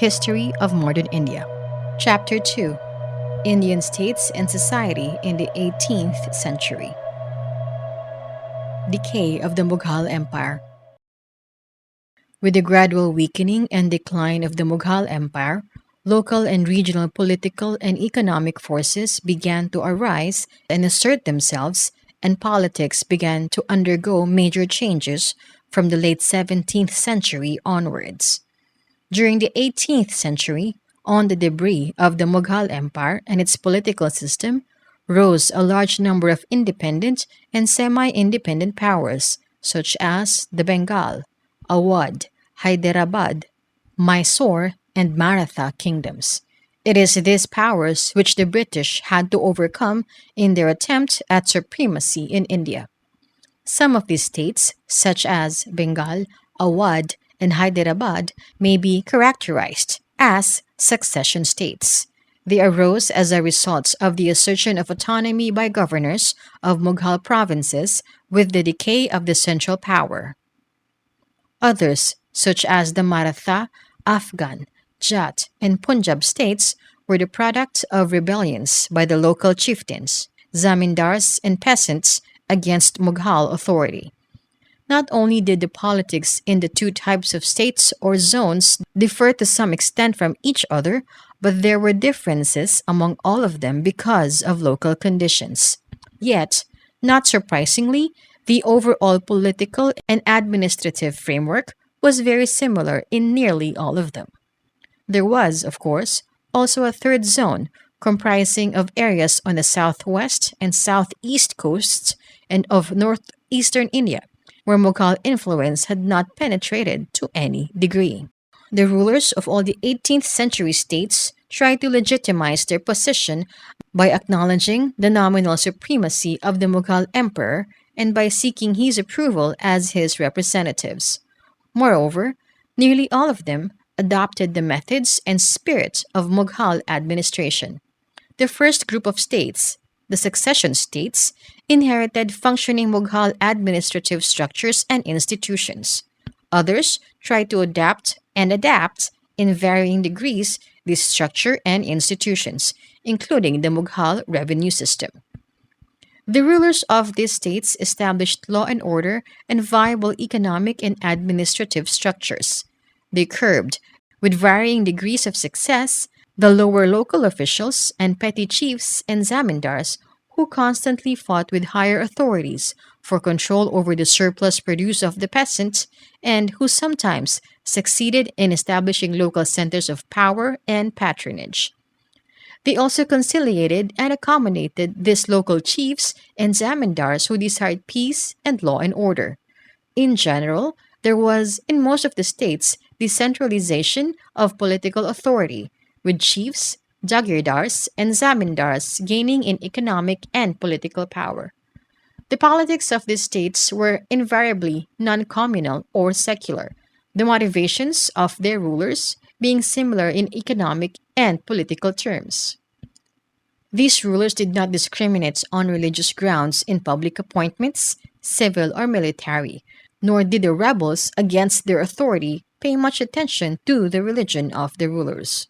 History of Modern India. Chapter 2: Indian States and Society in the 18th Century. Decay of the Mughal Empire. With the gradual weakening and decline of the Mughal Empire, local and regional political and economic forces began to arise and assert themselves, and politics began to undergo major changes from the late 17th century onwards. During the 18th century, on the debris of the Mughal Empire and its political system, rose a large number of independent and semi independent powers, such as the Bengal, Awadh, Hyderabad, Mysore, and Maratha kingdoms. It is these powers which the British had to overcome in their attempt at supremacy in India. Some of these states, such as Bengal, Awadh, and Hyderabad, may be characterized as succession states. They arose as a result of the assertion of autonomy by governors of Mughal provinces with the decay of the central power. Others, such as the Maratha, Afghan, Jat, and Punjab states, were the product of rebellions by the local chieftains, zamindars, and peasants against Mughal authority. Not only did the politics in the two types of states or zones differ to some extent from each other, but there were differences among all of them because of local conditions. Yet, not surprisingly, the overall political and administrative framework was very similar in nearly all of them. There was, of course, also a third zone comprising of areas on the southwest and southeast coasts and of northeastern India, where Mughal influence had not penetrated to any degree. The rulers of all the 18th century states tried to legitimize their position by acknowledging the nominal supremacy of the Mughal emperor and by seeking his approval as his representatives. Moreover, nearly all of them adopted the methods and spirit of Mughal administration. The first group of states, the succession states, inherited functioning Mughal administrative structures and institutions. Others tried to adapt in varying degrees this structure and institutions, including the Mughal revenue system. The rulers of these states established law and order and viable economic and administrative structures. They curbed, with varying degrees of success, the lower local officials and petty chiefs and zamindars who constantly fought with higher authorities for control over the surplus produce of the peasant and who sometimes succeeded in establishing local centers of power and patronage. They also conciliated and accommodated these local chiefs and zamindars who desired peace and law and order. In general, there was, in most of the states, decentralization of political authority, with chiefs, jagirdars, and zamindars gaining in economic and political power. The politics of these states were invariably non communal or secular, the motivations of their rulers being similar in economic and political terms. These rulers did not discriminate on religious grounds in public appointments, civil or military, nor did the rebels against their authority pay much attention to the religion of the rulers.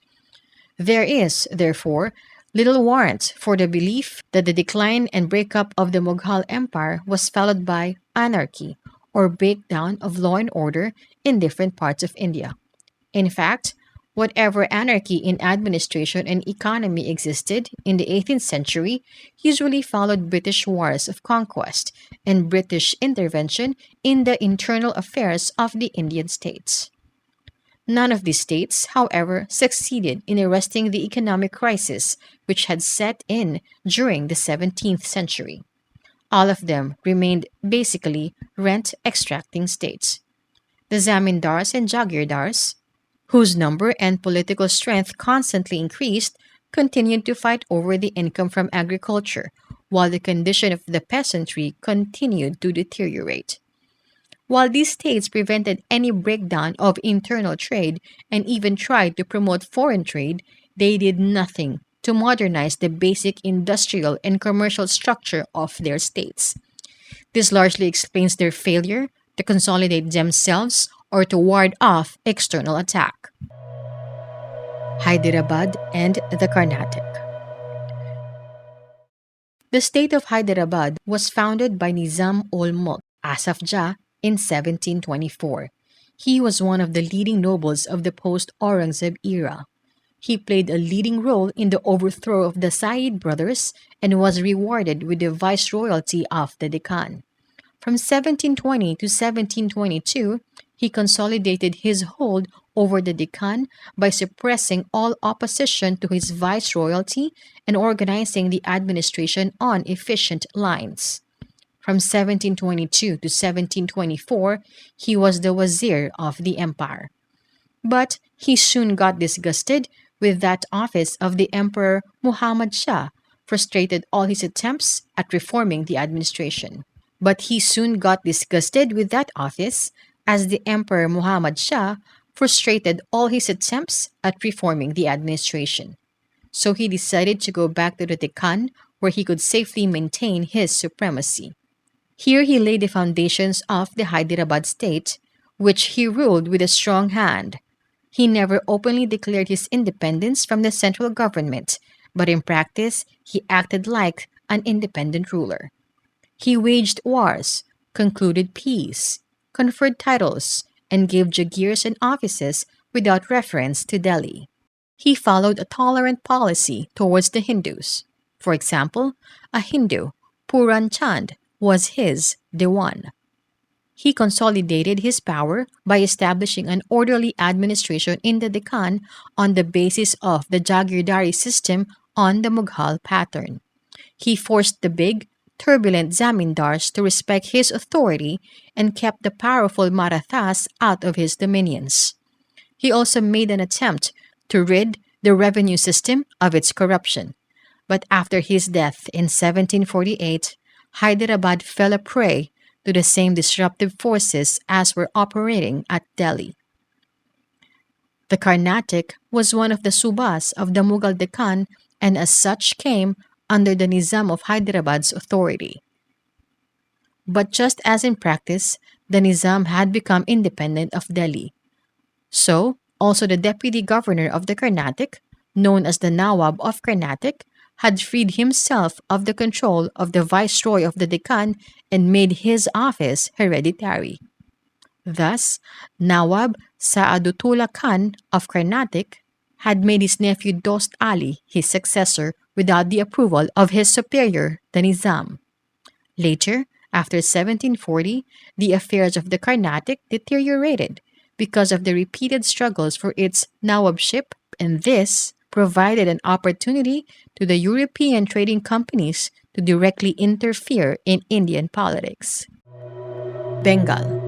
There is, therefore, little warrant for the belief that the decline and breakup of the Mughal Empire was followed by anarchy or breakdown of law and order in different parts of India. In fact, whatever anarchy in administration and economy existed in the 18th century usually followed British wars of conquest and British intervention in the internal affairs of the Indian states. None of these states, however, succeeded in arresting the economic crisis which had set in during the 17th century. All of them remained basically rent extracting states. The zamindars and jagirdars, whose number and political strength constantly increased, continued to fight over the income from agriculture, while the condition of the peasantry continued to deteriorate. While these states prevented any breakdown of internal trade and even tried to promote foreign trade, they did nothing to modernize the basic industrial and commercial structure of their states. This largely explains their failure to consolidate themselves or to ward off external attack. Hyderabad and the Carnatic. The state of Hyderabad was founded by Nizam ul Mulk Asaf Jah in 1724. He was one of the leading nobles of the post Aurangzeb era. He played a leading role in the overthrow of the Said brothers and was rewarded with the viceroyalty of the Deccan. From 1720 to 1722, he consolidated his hold over the Deccan by suppressing all opposition to his viceroyalty and organizing the administration on efficient lines. From 1722 to 1724, he was the wazir of the empire. But he soon got disgusted with that office of the Emperor Muhammad Shah, frustrated all his attempts at reforming the administration. But he soon got disgusted with that office as the Emperor Muhammad Shah frustrated all his attempts at reforming the administration. So he decided to go back to the Deccan where he could safely maintain his supremacy. Here he laid the foundations of the Hyderabad state, which he ruled with a strong hand. He never openly declared his independence from the central government, but in practice he acted like an independent ruler. He waged wars, concluded peace, conferred titles, and gave jagirs and offices without reference to Delhi. He followed a tolerant policy towards the Hindus. For example, a Hindu, Puran Chand, was his Dewan. He consolidated his power by establishing an orderly administration in the Deccan on the basis of the Jagirdari system on the Mughal pattern. He forced the big, turbulent zamindars to respect his authority and kept the powerful Marathas out of his dominions. He also made an attempt to rid the revenue system of its corruption. But after his death in 1748, Hyderabad fell a prey to the same disruptive forces as were operating at Delhi. The Carnatic was one of the subas of the Mughal Deccan and as such came under the Nizam of Hyderabad's authority. But just as in practice, the Nizam had become independent of Delhi. So, also the deputy governor of the Carnatic, known as the Nawab of Carnatic, had freed himself of the control of the viceroy of the Deccan and made his office hereditary. Thus, Nawab Saadutullah Khan of Carnatic had made his nephew Dost Ali his successor without the approval of his superior, the Nizam. Later, after 1740, the affairs of the Carnatic deteriorated because of the repeated struggles for its Nawabship, and this provided an opportunity to the European trading companies to directly interfere in Indian politics. Bengal.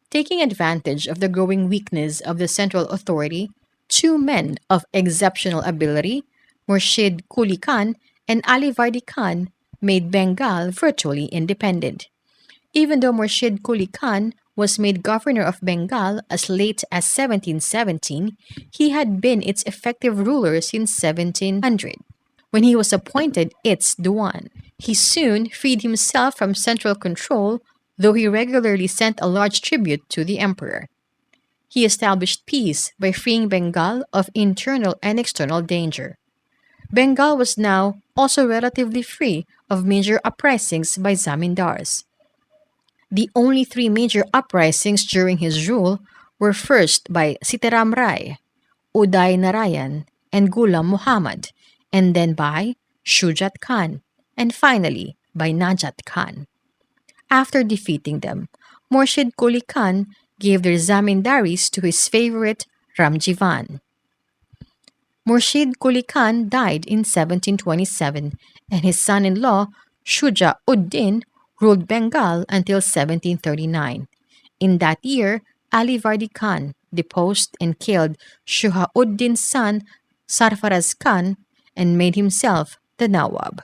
Taking advantage of the growing weakness of the central authority, two men of exceptional ability, Murshid Quli Khan and Ali Vardi Khan, made Bengal virtually independent. Even though Murshid Quli Khan was made governor of Bengal as late as 1717, he had been its effective ruler since 1700, when he was appointed its Diwan. He soon freed himself from central control, though he regularly sent a large tribute to the emperor. He established peace by freeing Bengal of internal and external danger. Bengal was now also relatively free of major uprisings by zamindars. The only three major uprisings during his rule were first by Sitaram Rai, Uday Narayan, and Ghulam Muhammad, and then by Shujat Khan, and finally by Najat Khan. After defeating them, Murshid Quli Khan gave their zamindaris to his favorite Ramjivan. Murshid Quli Khan died in 1727, and his son-in-law Shuja ud-Din ruled Bengal until 1739. In that year, Ali Vardi Khan deposed and killed Shuja ud-Din's son Sarfaraz Khan and made himself the Nawab.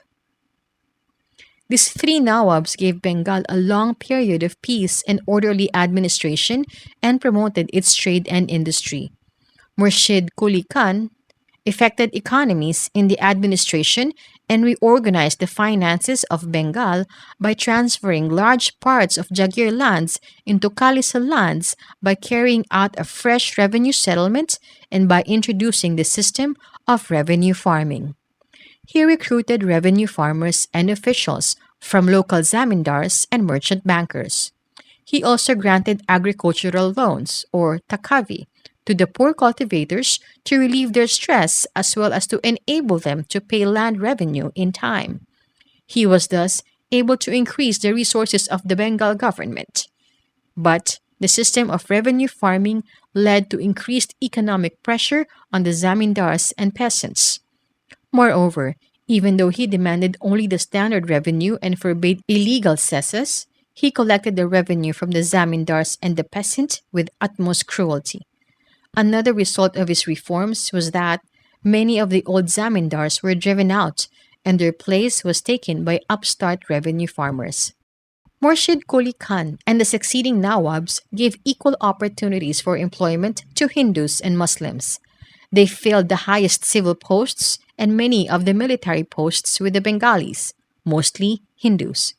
These three Nawabs gave Bengal a long period of peace and orderly administration and promoted its trade and industry. Murshid Quli Khan affected economies in the administration, and reorganized the finances of Bengal by transferring large parts of Jagier lands into Kalisa lands by carrying out a fresh revenue settlement and by introducing the system of revenue farming. He recruited revenue farmers and officials from local zamindars and merchant bankers. He also granted agricultural loans, or takavi, to the poor cultivators to relieve their stress as well as to enable them to pay land revenue in time. He was thus able to increase the resources of the Bengal government. But the system of revenue farming led to increased economic pressure on the zamindars and peasants. Moreover, even though he demanded only the standard revenue and forbade illegal cesses, he collected the revenue from the zamindars and the peasant with utmost cruelty. Another result of his reforms was that many of the old zamindars were driven out and their place was taken by upstart revenue farmers. Murshid Quli Khan and the succeeding Nawabs gave equal opportunities for employment to Hindus and Muslims. They filled the highest civil posts and many of the military posts with the Bengalis, mostly Hindus.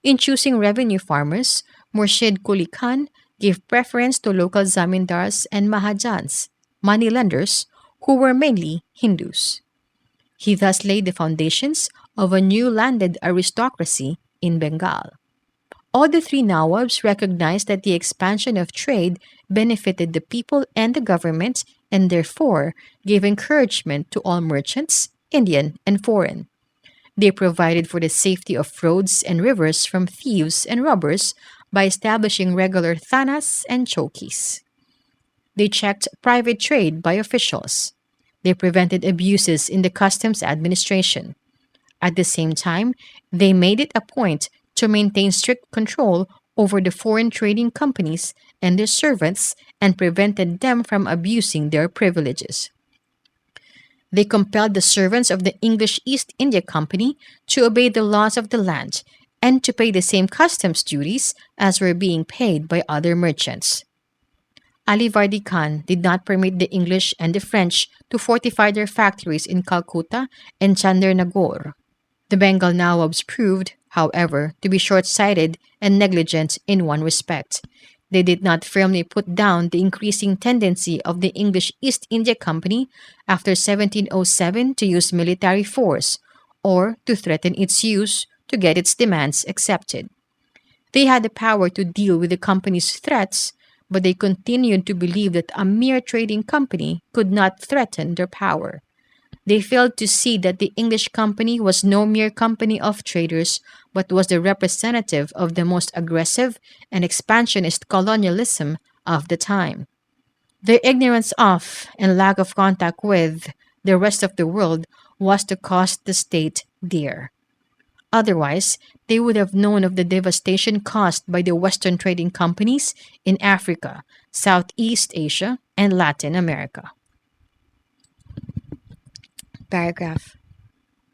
In choosing revenue farmers, Murshid Quli Khan gave preference to local zamindars and mahajans, moneylenders, who were mainly Hindus. He thus laid the foundations of a new landed aristocracy in Bengal. All the three Nawabs recognized that the expansion of trade benefited the people and the government and therefore gave encouragement to all merchants, Indian and foreign. They provided for the safety of roads and rivers from thieves and robbers by establishing regular thanas and chowkis. They checked private trade by officials. They prevented abuses in the customs administration. At the same time, they made it a point to maintain strict control over the foreign trading companies and their servants and prevented them from abusing their privileges. They compelled the servants of the English East India Company to obey the laws of the land and to pay the same customs duties as were being paid by other merchants. Ali Vardi Khan did not permit the English and the French to fortify their factories in Calcutta and Chandernagore. The Bengal Nawabs proved, however, to be short-sighted and negligent in one respect. They did not firmly put down the increasing tendency of the English East India Company after 1707 to use military force or to threaten its use to get its demands accepted. They had the power to deal with the company's threats, but they continued to believe that a mere trading company could not threaten their power. They failed to see that the English company was no mere company of traders, but was the representative of the most aggressive and expansionist colonialism of the time. Their ignorance of and lack of contact with the rest of the world was to cost the state dear. Otherwise, they would have known of the devastation caused by the Western trading companies in Africa, Southeast Asia, and Latin America. Paragraph.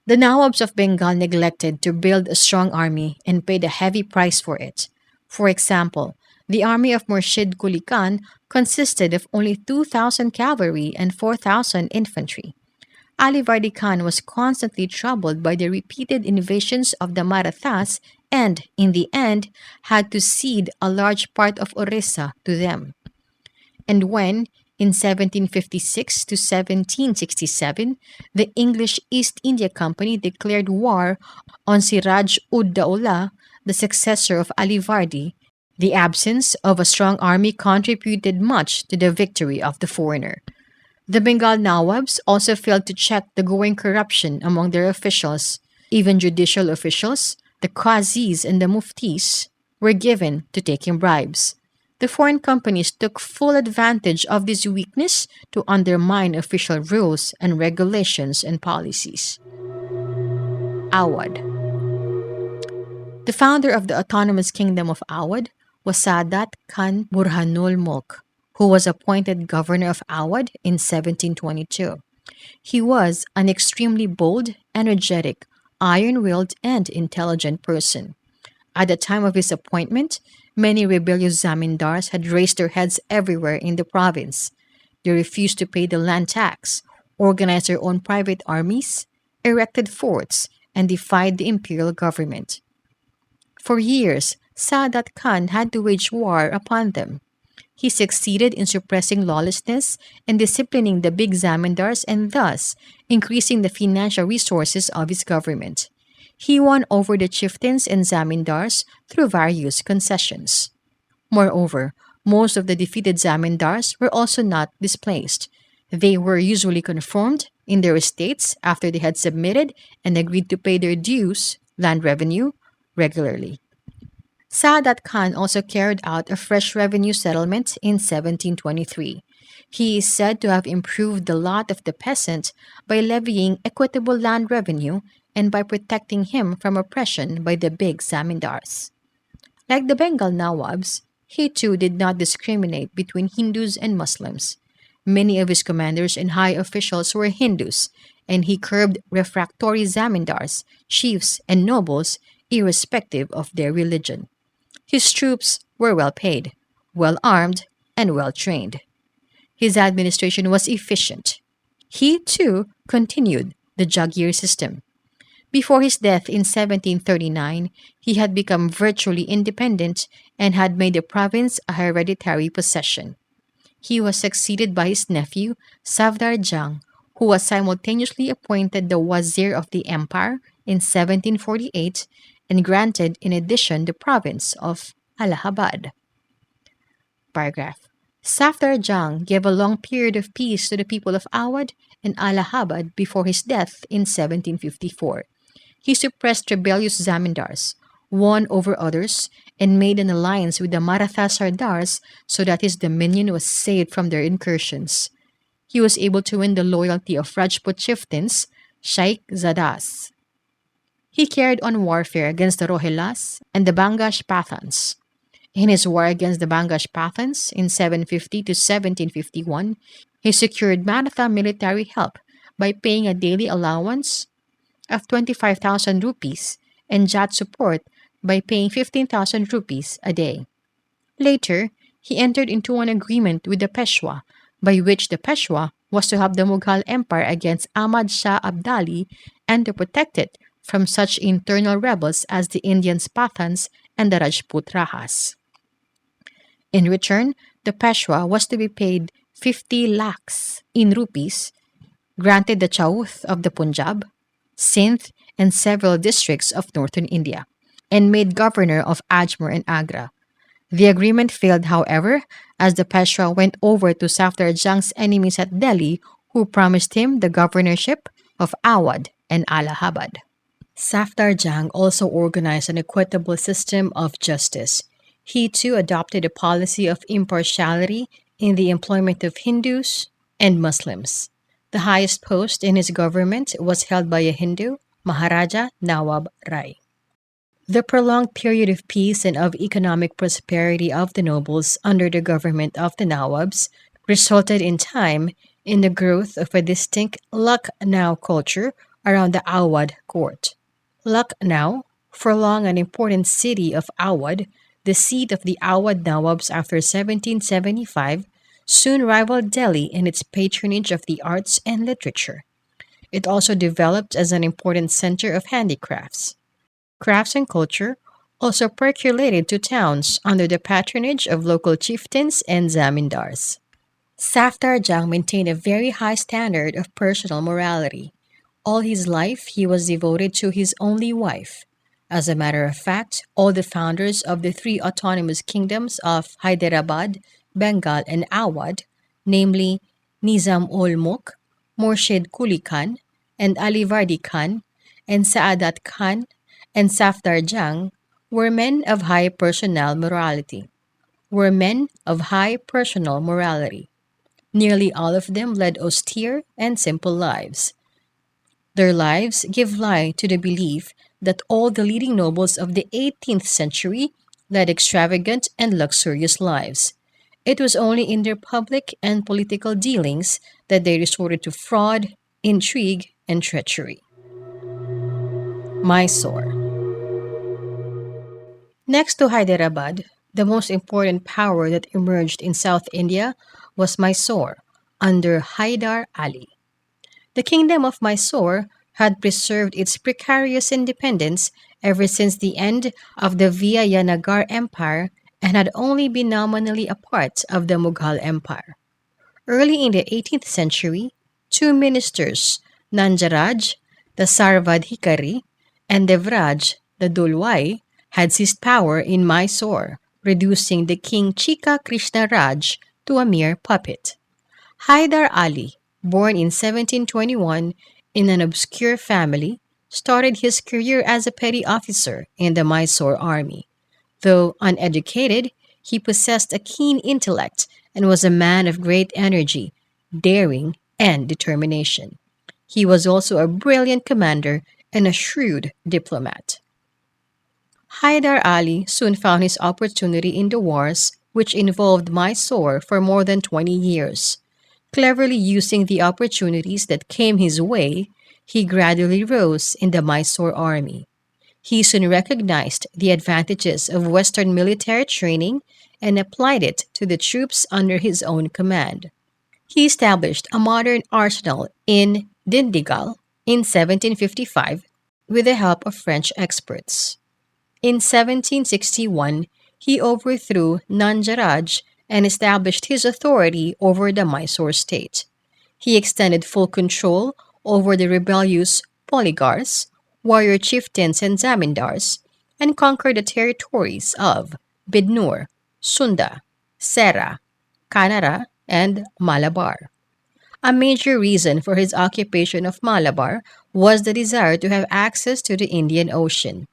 The Nawabs of Bengal neglected to build a strong army and paid a heavy price for it. For example, the army of Murshid Quli Khan consisted of only 2,000 cavalry and 4,000 infantry. Ali Vardi Khan was constantly troubled by the repeated invasions of the Marathas and, in the end, had to cede a large part of Orissa to them. And when, in 1756 to 1767, the English East India Company declared war on Siraj ud Daulah, the successor of Ali Vardi, the absence of a strong army contributed much to the victory of the foreigner. The Bengal Nawabs also failed to check the growing corruption among their officials. Even judicial officials, the qazis and the muftis, were given to taking bribes. The foreign companies took full advantage of this weakness to undermine official rules and regulations and policies. Awad. The founder of the autonomous kingdom of Awad was Sadat Khan Burhanul Mulk, who was appointed governor of Awad in 1722. He was an extremely bold, energetic, iron-willed, and intelligent person. At the time of his appointment, many rebellious zamindars had raised their heads everywhere in the province. They refused to pay the land tax, organized their own private armies, erected forts, and defied the imperial government. For years, Saadat Khan had to wage war upon them. He succeeded in suppressing lawlessness and disciplining the big zamindars and thus increasing the financial resources of his government. He won over the chieftains and zamindars through various concessions. Moreover, most of the defeated zamindars were also not displaced. They were usually confirmed in their estates after they had submitted and agreed to pay their dues, land revenue, regularly. Saadat Khan also carried out a fresh revenue settlement in 1723. He is said to have improved the lot of the peasant by levying equitable land revenue and by protecting him from oppression by the big zamindars. Like the Bengal Nawabs, he too did not discriminate between Hindus and Muslims. Many of his commanders and high officials were Hindus, and he curbed refractory zamindars, chiefs, and nobles irrespective of their religion. His troops were well paid, well armed, and well trained. His administration was efficient. He, too, continued the Jagiir system. Before his death in 1739, he had become virtually independent and had made the province a hereditary possession. He was succeeded by his nephew, Savdar Jang, who was simultaneously appointed the Wazir of the Empire in 1748 and granted in addition the province of Allahabad. Paragraph. Safdar Jang gave a long period of peace to the people of Awadh and Allahabad before his death in 1754. He suppressed rebellious zamindars, won over others, and made an alliance with the Maratha Sardars so that his dominion was saved from their incursions. He was able to win the loyalty of Rajput chieftains, Shaikh Zadas. He carried on warfare against the Rohillas and the Bangash Pathans. In his war against the Bangash Pathans in 750 to 1751, he secured Maratha military help by paying a daily allowance of 25,000 rupees and Jat support by paying 15,000 rupees a day. Later, he entered into an agreement with the Peshwa, by which the Peshwa was to help the Mughal Empire against Ahmad Shah Abdali and to protect it from such internal rebels as the Indian Pathans and the Rajput Rahas. In return, the Peshwa was to be paid 50 lakhs in rupees, granted the Chauth of the Punjab, Sindh, and several districts of northern India, and made governor of Ajmer and Agra. The agreement failed, however, as the Peshwa went over to Safdar Jang's enemies at Delhi, who promised him the governorship of Awadh and Allahabad. Safdar Jang also organized an equitable system of justice. He too adopted a policy of impartiality in the employment of Hindus and Muslims. The highest post in his government was held by a Hindu, Maharaja Nawab Rai. The prolonged period of peace and of economic prosperity of the nobles under the government of the Nawabs resulted in time in the growth of a distinct Lucknow culture around the Awadh court. Lucknow, for long an important city of Awadh, the seat of the Awadh Nawabs after 1775, soon rivaled Delhi in its patronage of the arts and literature. It also developed as an important center of handicrafts. Crafts and culture also percolated to towns under the patronage of local chieftains and zamindars. Safdar Jang maintained a very high standard of personal morality. All his life, he was devoted to his only wife. As a matter of fact, all the founders of the three autonomous kingdoms of Hyderabad, Bengal, and Awadh, namely Nizam ul Mulk, Murshid Quli Khan, and Alivardi Khan, and Saadat Khan, and Safdar Jang, were men of high personal morality. Were men of high personal morality. Nearly all of them led austere and simple lives. Their lives give lie to the belief that all the leading nobles of the 18th century led extravagant and luxurious lives. It was only in their public and political dealings that they resorted to fraud, intrigue, and treachery. Mysore. Next to Hyderabad, the most important power that emerged in South India was Mysore under Hyder Ali. The kingdom of Mysore had preserved its precarious independence ever since the end of the Vijayanagar Empire and had only been nominally a part of the Mughal Empire. Early in the 18th century, two ministers, Nanjaraj, the Sarvadhikari, and Devraj, the Dulwai, had seized power in Mysore, reducing the king Chika Krishna Raj to a mere puppet. Haidar Ali, born in 1721 in an obscure family, started his career as a petty officer in the Mysore army. Though uneducated, he possessed a keen intellect and was a man of great energy, daring, and determination. He was also a brilliant commander and a shrewd diplomat. Haidar Ali soon found his opportunity in the wars, which involved Mysore for more than 20 years. Cleverly using the opportunities that came his way, he gradually rose in the Mysore army. He soon recognized the advantages of Western military training and applied it to the troops under his own command. He established a modern arsenal in Dindigal in 1755 with the help of French experts. In 1761, he overthrew Nanjaraj and established his authority over the Mysore state. He extended full control over the rebellious polygars, warrior chieftains and zamindars, and conquered the territories of Bidnur, Sunda, Serra, Kanara, and Malabar. A major reason for his occupation of Malabar was the desire to have access to the Indian Ocean.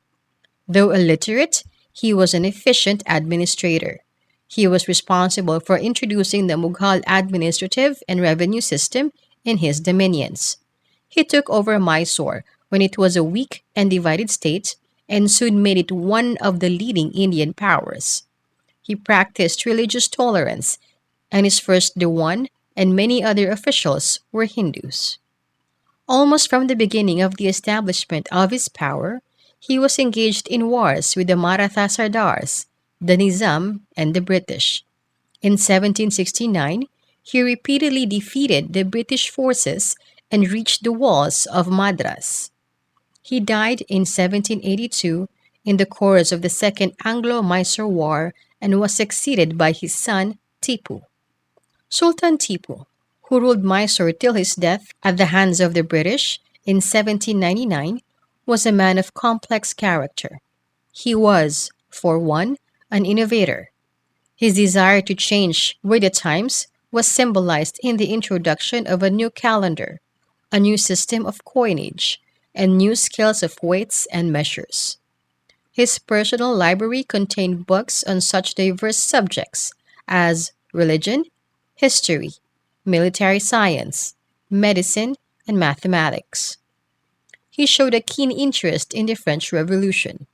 Though illiterate, he was an efficient administrator. He was responsible for introducing the Mughal administrative and revenue system in his dominions. He took over Mysore when it was a weak and divided state and soon made it one of the leading Indian powers. He practiced religious tolerance, and his first Dewan and many other officials were Hindus. Almost from the beginning of the establishment of his power, he was engaged in wars with the Maratha Sardars, the Nizam, and the British. In 1769, he repeatedly defeated the British forces and reached the walls of Madras. He died in 1782 in the course of the Second Anglo-Mysore War and was succeeded by his son Tipu. Sultan Tipu, who ruled Mysore till his death at the hands of the British in 1799, was a man of complex character. He was, for one, an innovator. His desire to change with the times was symbolized in the introduction of a new calendar, a new system of coinage, and new scales of weights and measures. His personal library contained books on such diverse subjects as religion, history, military science, medicine, and mathematics. He showed a keen interest in the French Revolution.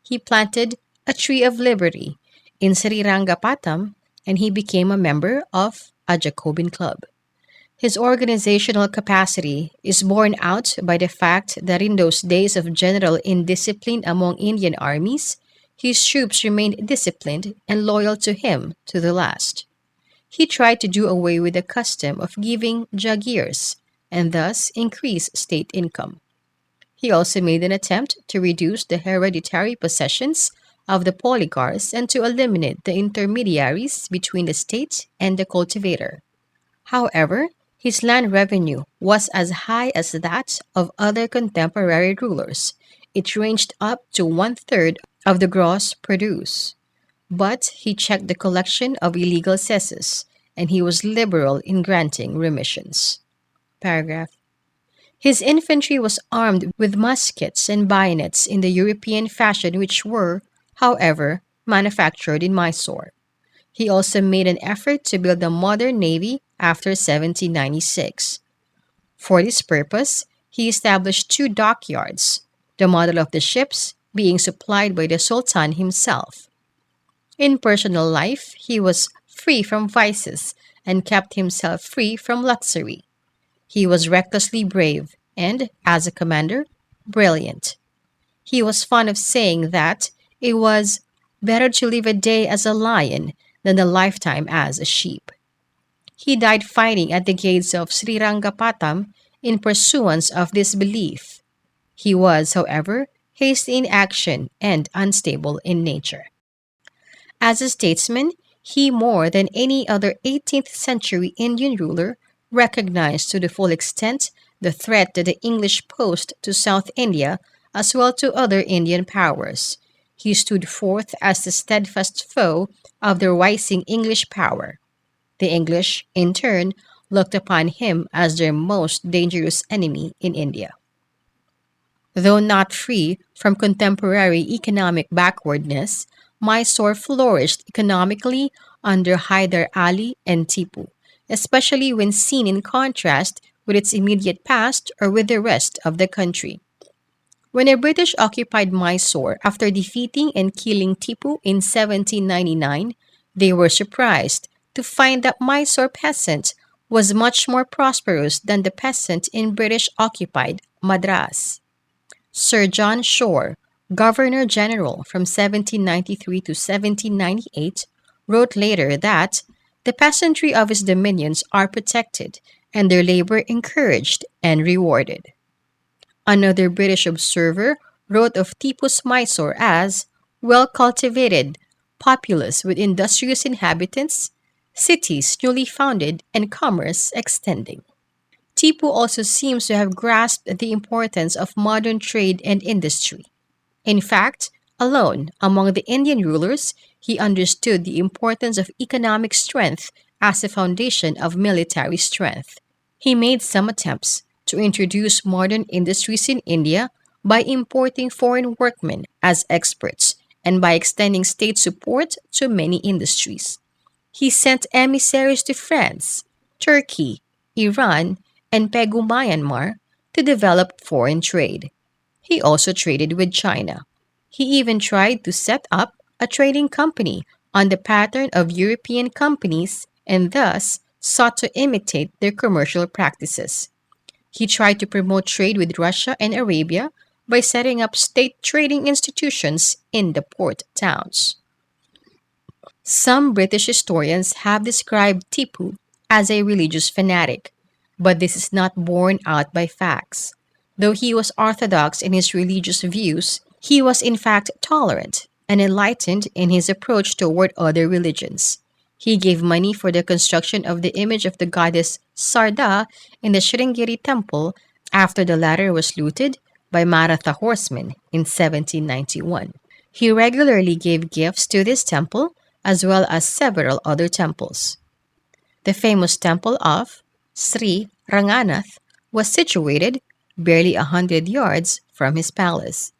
He planted a tree of liberty in Srirangapatam and he became a member of a Jacobin club. His organizational capacity is borne out by the fact that in those days of general indiscipline among Indian armies, his troops remained disciplined and loyal to him to the last. He tried to do away with the custom of giving jagirs and thus increase state income. He also made an attempt to reduce the hereditary possessions of the polygars and to eliminate the intermediaries between the state and the cultivator. However, his land revenue was as high as that of other contemporary rulers. It ranged up to one-third of the gross produce. But he checked the collection of illegal cesses, and he was liberal in granting remissions. Paragraph. His infantry was armed with muskets and bayonets in the European fashion which were, however, manufactured in Mysore. He also made an effort to build a modern navy after 1796. For this purpose, he established two dockyards, the model of the ships being supplied by the Sultan himself. In personal life, he was free from vices and kept himself free from luxury. He was recklessly brave and, as a commander, brilliant. He was fond of saying that it was better to live a day as a lion than a lifetime as a sheep. He died fighting at the gates of Srirangapatam in pursuance of this belief. He was, however, hasty in action and unstable in nature. As a statesman, he, more than any other 18th century Indian ruler, recognized to the full extent the threat that the English posed to South India as well to other Indian powers. He stood forth as the steadfast foe of the rising English power. The English, in turn, looked upon him as their most dangerous enemy in India. Though not free from contemporary economic backwardness, Mysore flourished economically under Hyder Ali and Tipu, especially when seen in contrast with its immediate past or with the rest of the country. When the British occupied Mysore after defeating and killing Tipu in 1799, they were surprised to find that Mysore peasant was much more prosperous than the peasant in British occupied Madras. Sir John Shore, Governor General from 1793 to 1798, wrote later that the peasantry of his dominions are protected and their labor encouraged and rewarded. Another British observer wrote of Tipu's Mysore as well cultivated, populous with industrious inhabitants, cities newly founded, and commerce extending. Tipu also seems to have grasped the importance of modern trade and industry. In fact, alone among the Indian rulers, he understood the importance of economic strength as a foundation of military strength. He made some attempts to introduce modern industries in India by importing foreign workmen as experts and by extending state support to many industries. He sent emissaries to France, Turkey, Iran, and Pegu Myanmar to develop foreign trade. He also traded with China. He even tried to set up a trading company on the pattern of European companies and thus sought to imitate their commercial practices. He tried to promote trade with Russia and Arabia by setting up state trading institutions in the port towns. Some British historians have described Tipu as a religious fanatic, but this is not borne out by facts. Though he was orthodox in his religious views, he was in fact tolerant and enlightened in his approach toward other religions. He gave money for the construction of the image of the goddess Sarda in the Sringeri temple after the latter was looted by Maratha horsemen in 1791. He regularly gave gifts to this temple as well as several other temples. The famous temple of Sri Ranganath was situated barely 100 yards from his palace.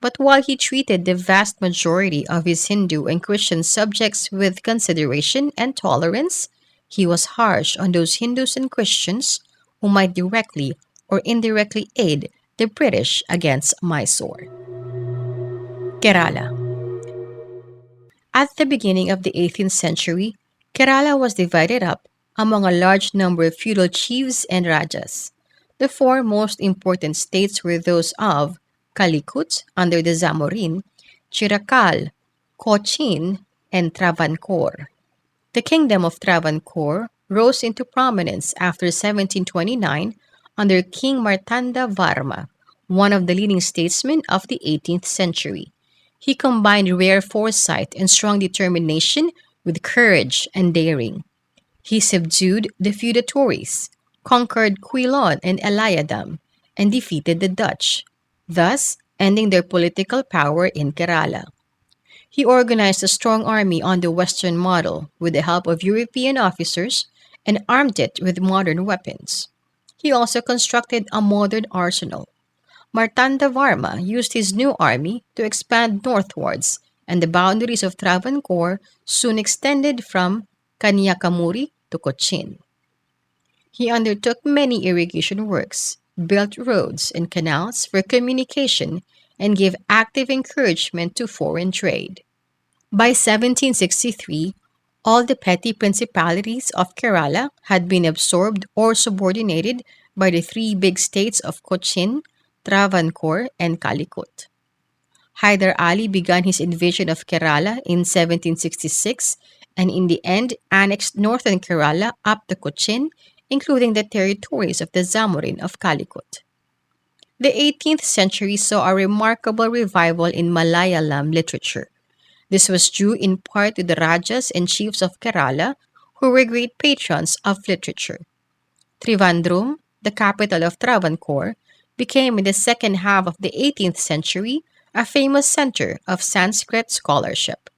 But while he treated the vast majority of his Hindu and Christian subjects with consideration and tolerance, he was harsh on those Hindus and Christians who might directly or indirectly aid the British against Mysore. Kerala. At the beginning of the 18th century, Kerala was divided up among a large number of feudal chiefs and rajas. The four most important states were those of Calicut under the Zamorin, Chirakal, Cochin, and Travancore. The kingdom of Travancore rose into prominence after 1729 under King Martanda Varma, one of the leading statesmen of the 18th century. He combined rare foresight and strong determination with courage and daring. He subdued the feudatories, conquered Quilon and Elayadam, and defeated the Dutch, thus ending their political power in Kerala. He organized a strong army on the Western model with the help of European officers and armed it with modern weapons. He also constructed a modern arsenal. Martanda Varma used his new army to expand northwards, and the boundaries of Travancore soon extended from Kanyakumari to Cochin. He undertook many irrigation works, built roads and canals for communication, and gave active encouragement to foreign trade. By 1763, all the petty principalities of Kerala had been absorbed or subordinated by the three big states of Cochin, Travancore, and Calicut. Hyder Ali began his invasion of Kerala in 1766 and in the end annexed northern Kerala up to Cochin including the territories of the Zamorin of Calicut. The 18th century saw a remarkable revival in Malayalam literature. This was due in part to the Rajas and chiefs of Kerala, who were great patrons of literature. Trivandrum, the capital of Travancore, became in the second half of the 18th century a famous center of Sanskrit scholarship.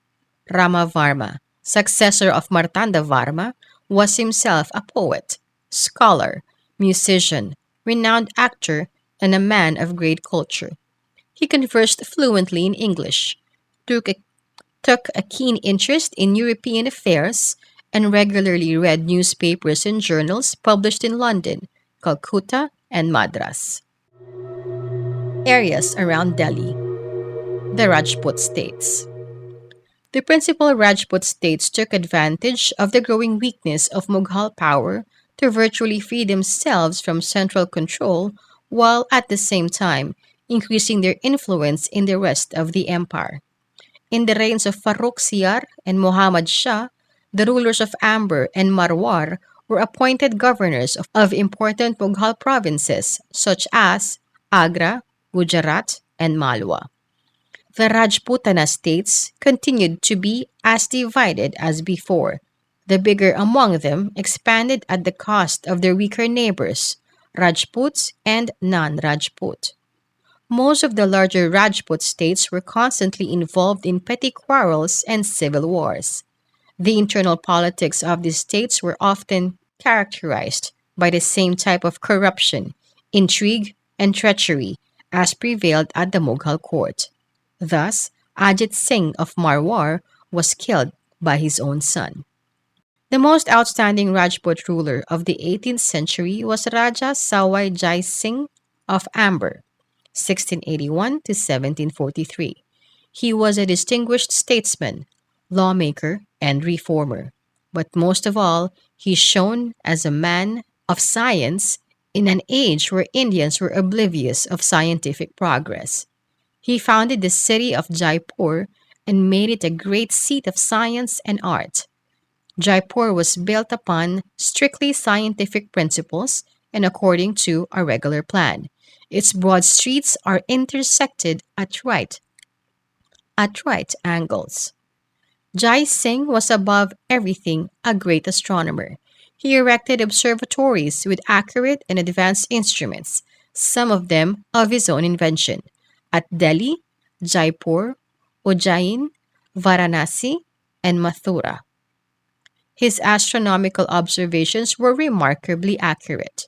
Ramavarma, successor of Martandavarma, was himself a poet, scholar, musician, renowned actor, and a man of great culture. He conversed fluently in English, took a, took a keen interest in European affairs, and regularly read newspapers and journals published in London, Calcutta, and Madras. Areas around Delhi, the Rajput states. The principal Rajput states took advantage of the growing weakness of Mughal power to virtually free themselves from central control while at the same time increasing their influence in the rest of the empire. In the reigns of Farrukh Siyar and Muhammad Shah, the rulers of Amber and Marwar were appointed governors of important Mughal provinces such as Agra, Gujarat, and Malwa. The Rajputana states continued to be as divided as before. The bigger among them expanded at the cost of their weaker neighbors, Rajputs and non Rajput. Most of the larger Rajput states were constantly involved in petty quarrels and civil wars. The internal politics of these states were often characterized by the same type of corruption, intrigue, and treachery as prevailed at the Mughal court. Thus, Ajit Singh of Marwar was killed by his own son. The most outstanding Rajput ruler of the 18th century was Raja Sawai Jai Singh of Amber, 1681 to 1743. He was a distinguished statesman, lawmaker, and reformer. But most of all, he shone as a man of science in an age where Indians were oblivious of scientific progress. He founded the city of Jaipur and made it a great seat of science and art. Jaipur was built upon strictly scientific principles and according to a regular plan. Its broad streets are intersected at right angles. Jai Singh was above everything a great astronomer. He erected observatories with accurate and advanced instruments, some of them of his own invention, at Delhi, Jaipur, Ujjain, Varanasi, and Mathura. His astronomical observations were remarkably accurate.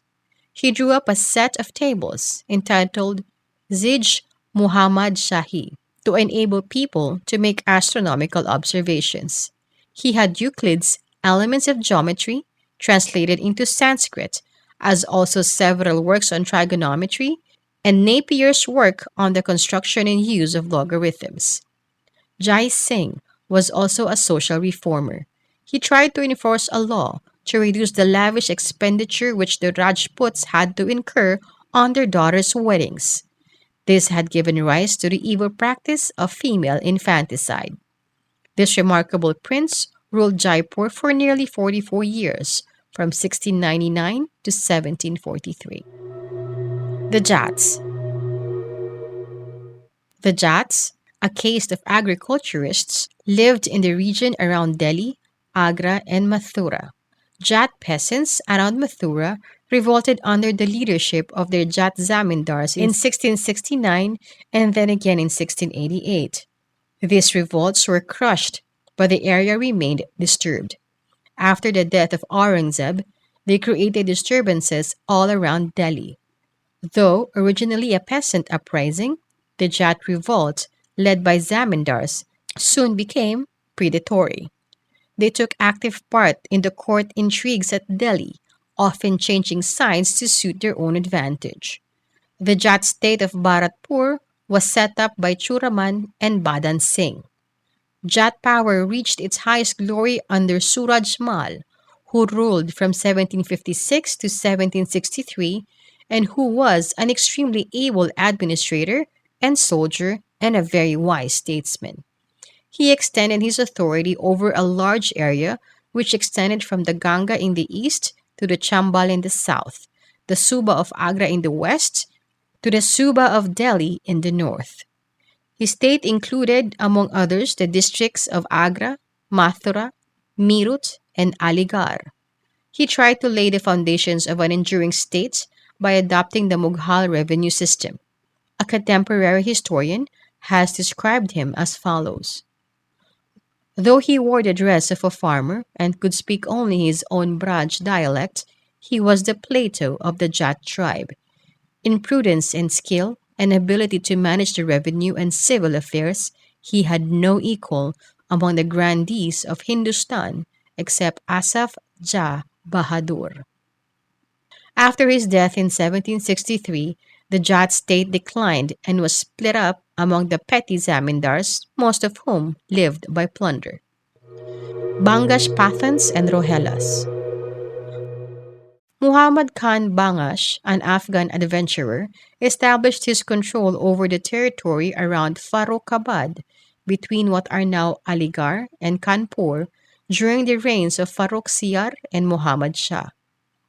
He drew up a set of tables entitled Zij Muhammad Shahi to enable people to make astronomical observations. He had Euclid's Elements of Geometry translated into Sanskrit, as also several works on trigonometry and Napier's work on the construction and use of logarithms. Jai Singh was also a social reformer. He tried to enforce a law to reduce the lavish expenditure which the Rajputs had to incur on their daughters' weddings. This had given rise to the evil practice of female infanticide. This remarkable prince ruled Jaipur for nearly 44 years, from 1699 to 1743. The Jats. The Jats, a caste of agriculturists, lived in the region around Delhi, Agra, and Mathura. Jat peasants around Mathura revolted under the leadership of their Jat zamindars in 1669 and then again in 1688. These revolts were crushed, but the area remained disturbed. After the death of Aurangzeb, they created disturbances all around Delhi. Though originally a peasant uprising, the Jat revolt, led by zamindars, soon became predatory. They took active part in the court intrigues at Delhi, often changing sides to suit their own advantage. The Jat state of Bharatpur was set up by Churaman and Badan Singh. Jat power reached its highest glory under Suraj Mal, who ruled from 1756 to 1763 and who was an extremely able administrator and soldier and a very wise statesman. He extended his authority over a large area which extended from the Ganga in the east to the Chambal in the south, the Suba of Agra in the west, to the Suba of Delhi in the north. His state included, among others, the districts of Agra, Mathura, Meerut, and Aligarh. He tried to lay the foundations of an enduring state by adopting the Mughal revenue system. A contemporary historian has described him as follows. Though he wore the dress of a farmer and could speak only his own Braj dialect, he was the Plato of the Jat tribe. In prudence and skill and ability to manage the revenue and civil affairs, he had no equal among the grandees of Hindustan except Asaf Jah Bahadur. After his death in 1763, the Jat state declined and was split up among the petty zamindars, most of whom lived by plunder. Bangash Pathans and Rohelas. Muhammad Khan Bangash, an Afghan adventurer, established his control over the territory around Farrukhabad between what are now Aligarh and Kanpur during the reigns of Farrukh Siyar and Muhammad Shah.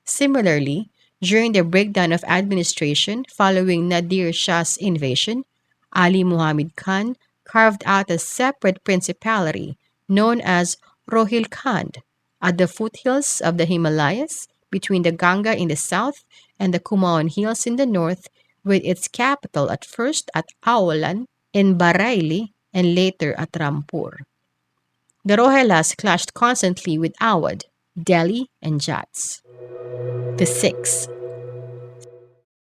Similarly, during the breakdown of administration following Nadir Shah's invasion, Ali Muhammad Khan carved out a separate principality known as Rohilkhand at the foothills of the Himalayas between the Ganga in the south and the Kumaon Hills in the north, with its capital at first at Awalan in Bareilly and later at Rampur. The Rohelas clashed constantly with Awadh, Delhi, and Jats. The Sikhs.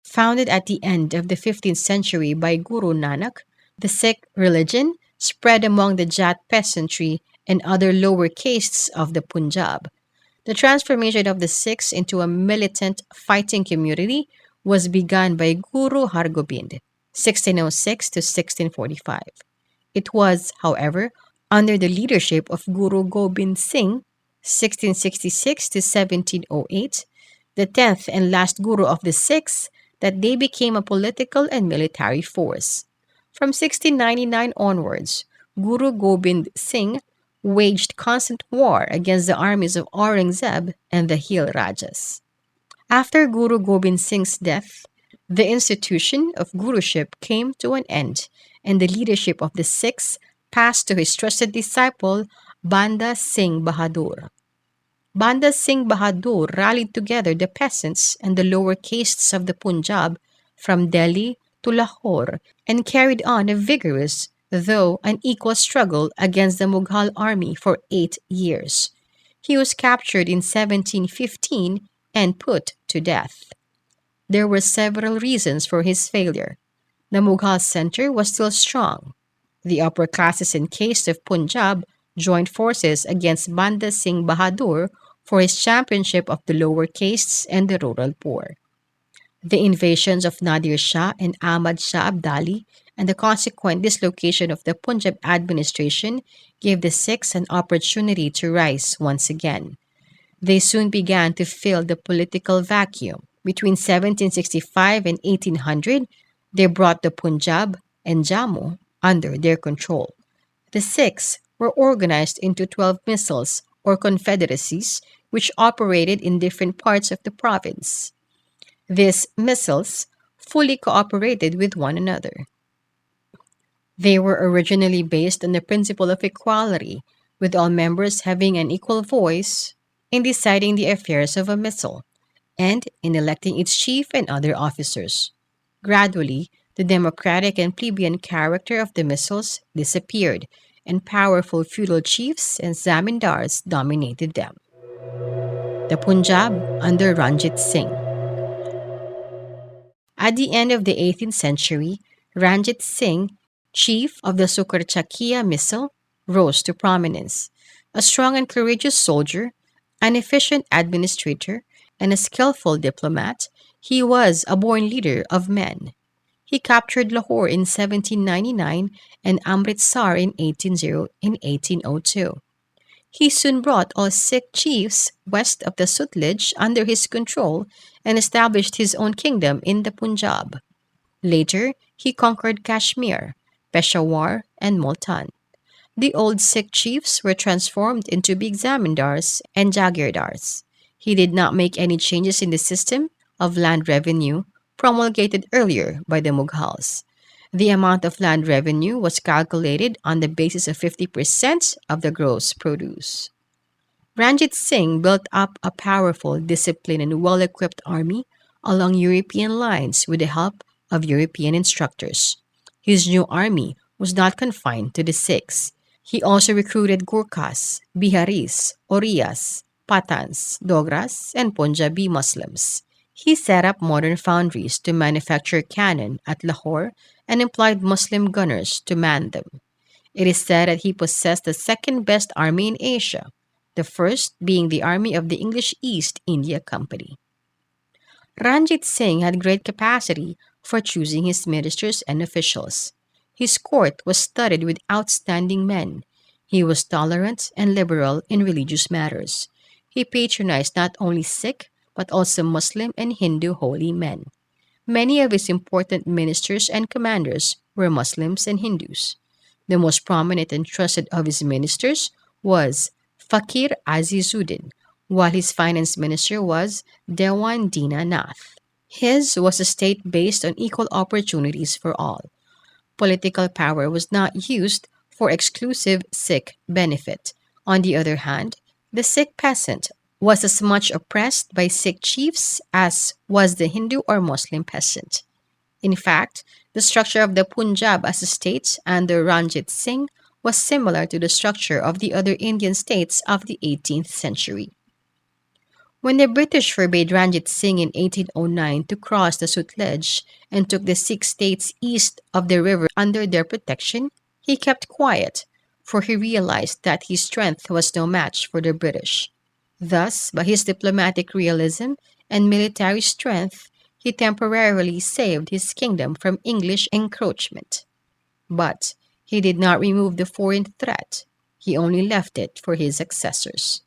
Founded at the end of the 15th century by Guru Nanak, the Sikh religion spread among the Jat peasantry and other lower castes of the Punjab. The transformation of the Sikhs into a militant fighting community was begun by Guru Hargobind, 1606 to 1645. It was, however, under the leadership of Guru Gobind Singh, 1666 to 1708, the 10th and last Guru of the Sikhs, that they became a political and military force. From 1699 onwards, Guru Gobind Singh waged constant war against the armies of Aurangzeb and the Hil Rajas. After Guru Gobind Singh's death, the institution of Guruship came to an end, and the leadership of the Sikhs passed to his trusted disciple Banda Singh Bahadur. Banda Singh Bahadur rallied together the peasants and the lower castes of the Punjab from Delhi to Lahore and carried on a vigorous, though unequal struggle against the Mughal army for 8 years. He was captured in 1715 and put to death. There were several reasons for his failure. The Mughal center was still strong. The upper classes and castes of Punjab joined forces against Banda Singh Bahadur for his championship of the lower castes and the rural poor. The invasions of Nadir Shah and Ahmad Shah Abdali and the consequent dislocation of the Punjab administration gave the Sikhs an opportunity to rise once again. They soon began to fill the political vacuum. Between 1765 and 1800, they brought the Punjab and Jammu under their control. The Sikhs were organized into 12 missals or confederacies which operated in different parts of the province. These missals fully cooperated with one another. They were originally based on the principle of equality, with all members having an equal voice in deciding the affairs of a missal and in electing its chief and other officers. Gradually, the democratic and plebeian character of the missals disappeared, and powerful feudal chiefs and zamindars dominated them. The Punjab under Ranjit Singh. At the end of the 18th century, Ranjit Singh, chief of the Sukarchakia Misl, rose to prominence. A strong and courageous soldier, an efficient administrator, and a skillful diplomat, he was a born leader of men. He captured Lahore in 1799 and Amritsar in 1802. He soon brought all Sikh chiefs west of the Sutlej under his control and established his own kingdom in the Punjab. Later, he conquered Kashmir, Peshawar, and Multan. The old Sikh chiefs were transformed into big zamindars and jagirdars. He did not make any changes in the system of land revenue promulgated earlier by the Mughals. The amount of land revenue was calculated on the basis of 50% of the gross produce. Ranjit Singh built up a powerful, disciplined, and well equipped army along European lines with the help of European instructors. His new army was not confined to the Sikhs. He also recruited Gurkhas, Biharis, Oriyas, Pathans, Dogras, and Punjabi Muslims. He set up modern foundries to manufacture cannon at Lahore and employed Muslim gunners to man them. It is said that he possessed the second best army in Asia, the first being the army of the English East India Company. Ranjit Singh had great capacity for choosing his ministers and officials. His court was studded with outstanding men. He was tolerant and liberal in religious matters. He patronized not only Sikh but also Muslim and Hindu holy men. Many of his important ministers and commanders were Muslims and Hindus. The most prominent and trusted of his ministers was Fakir Azizuddin, while his finance minister was Dewan Dina Nath. His was a state based on equal opportunities for all. Political power was not used for exclusive Sikh benefit. On the other hand, the Sikh peasant was as much oppressed by Sikh chiefs as was the Hindu or Muslim peasant. In fact, the structure of the Punjab as a state under Ranjit Singh was similar to the structure of the other Indian states of the 18th century. When the British forbade Ranjit Singh in 1809 to cross the Sutlej and took the six states east of the river under their protection, he kept quiet, for he realized that his strength was no match for the British. Thus, by his diplomatic realism and military strength, he temporarily saved his kingdom from English encroachment. But he did not remove the foreign threat, he only left it for his successors.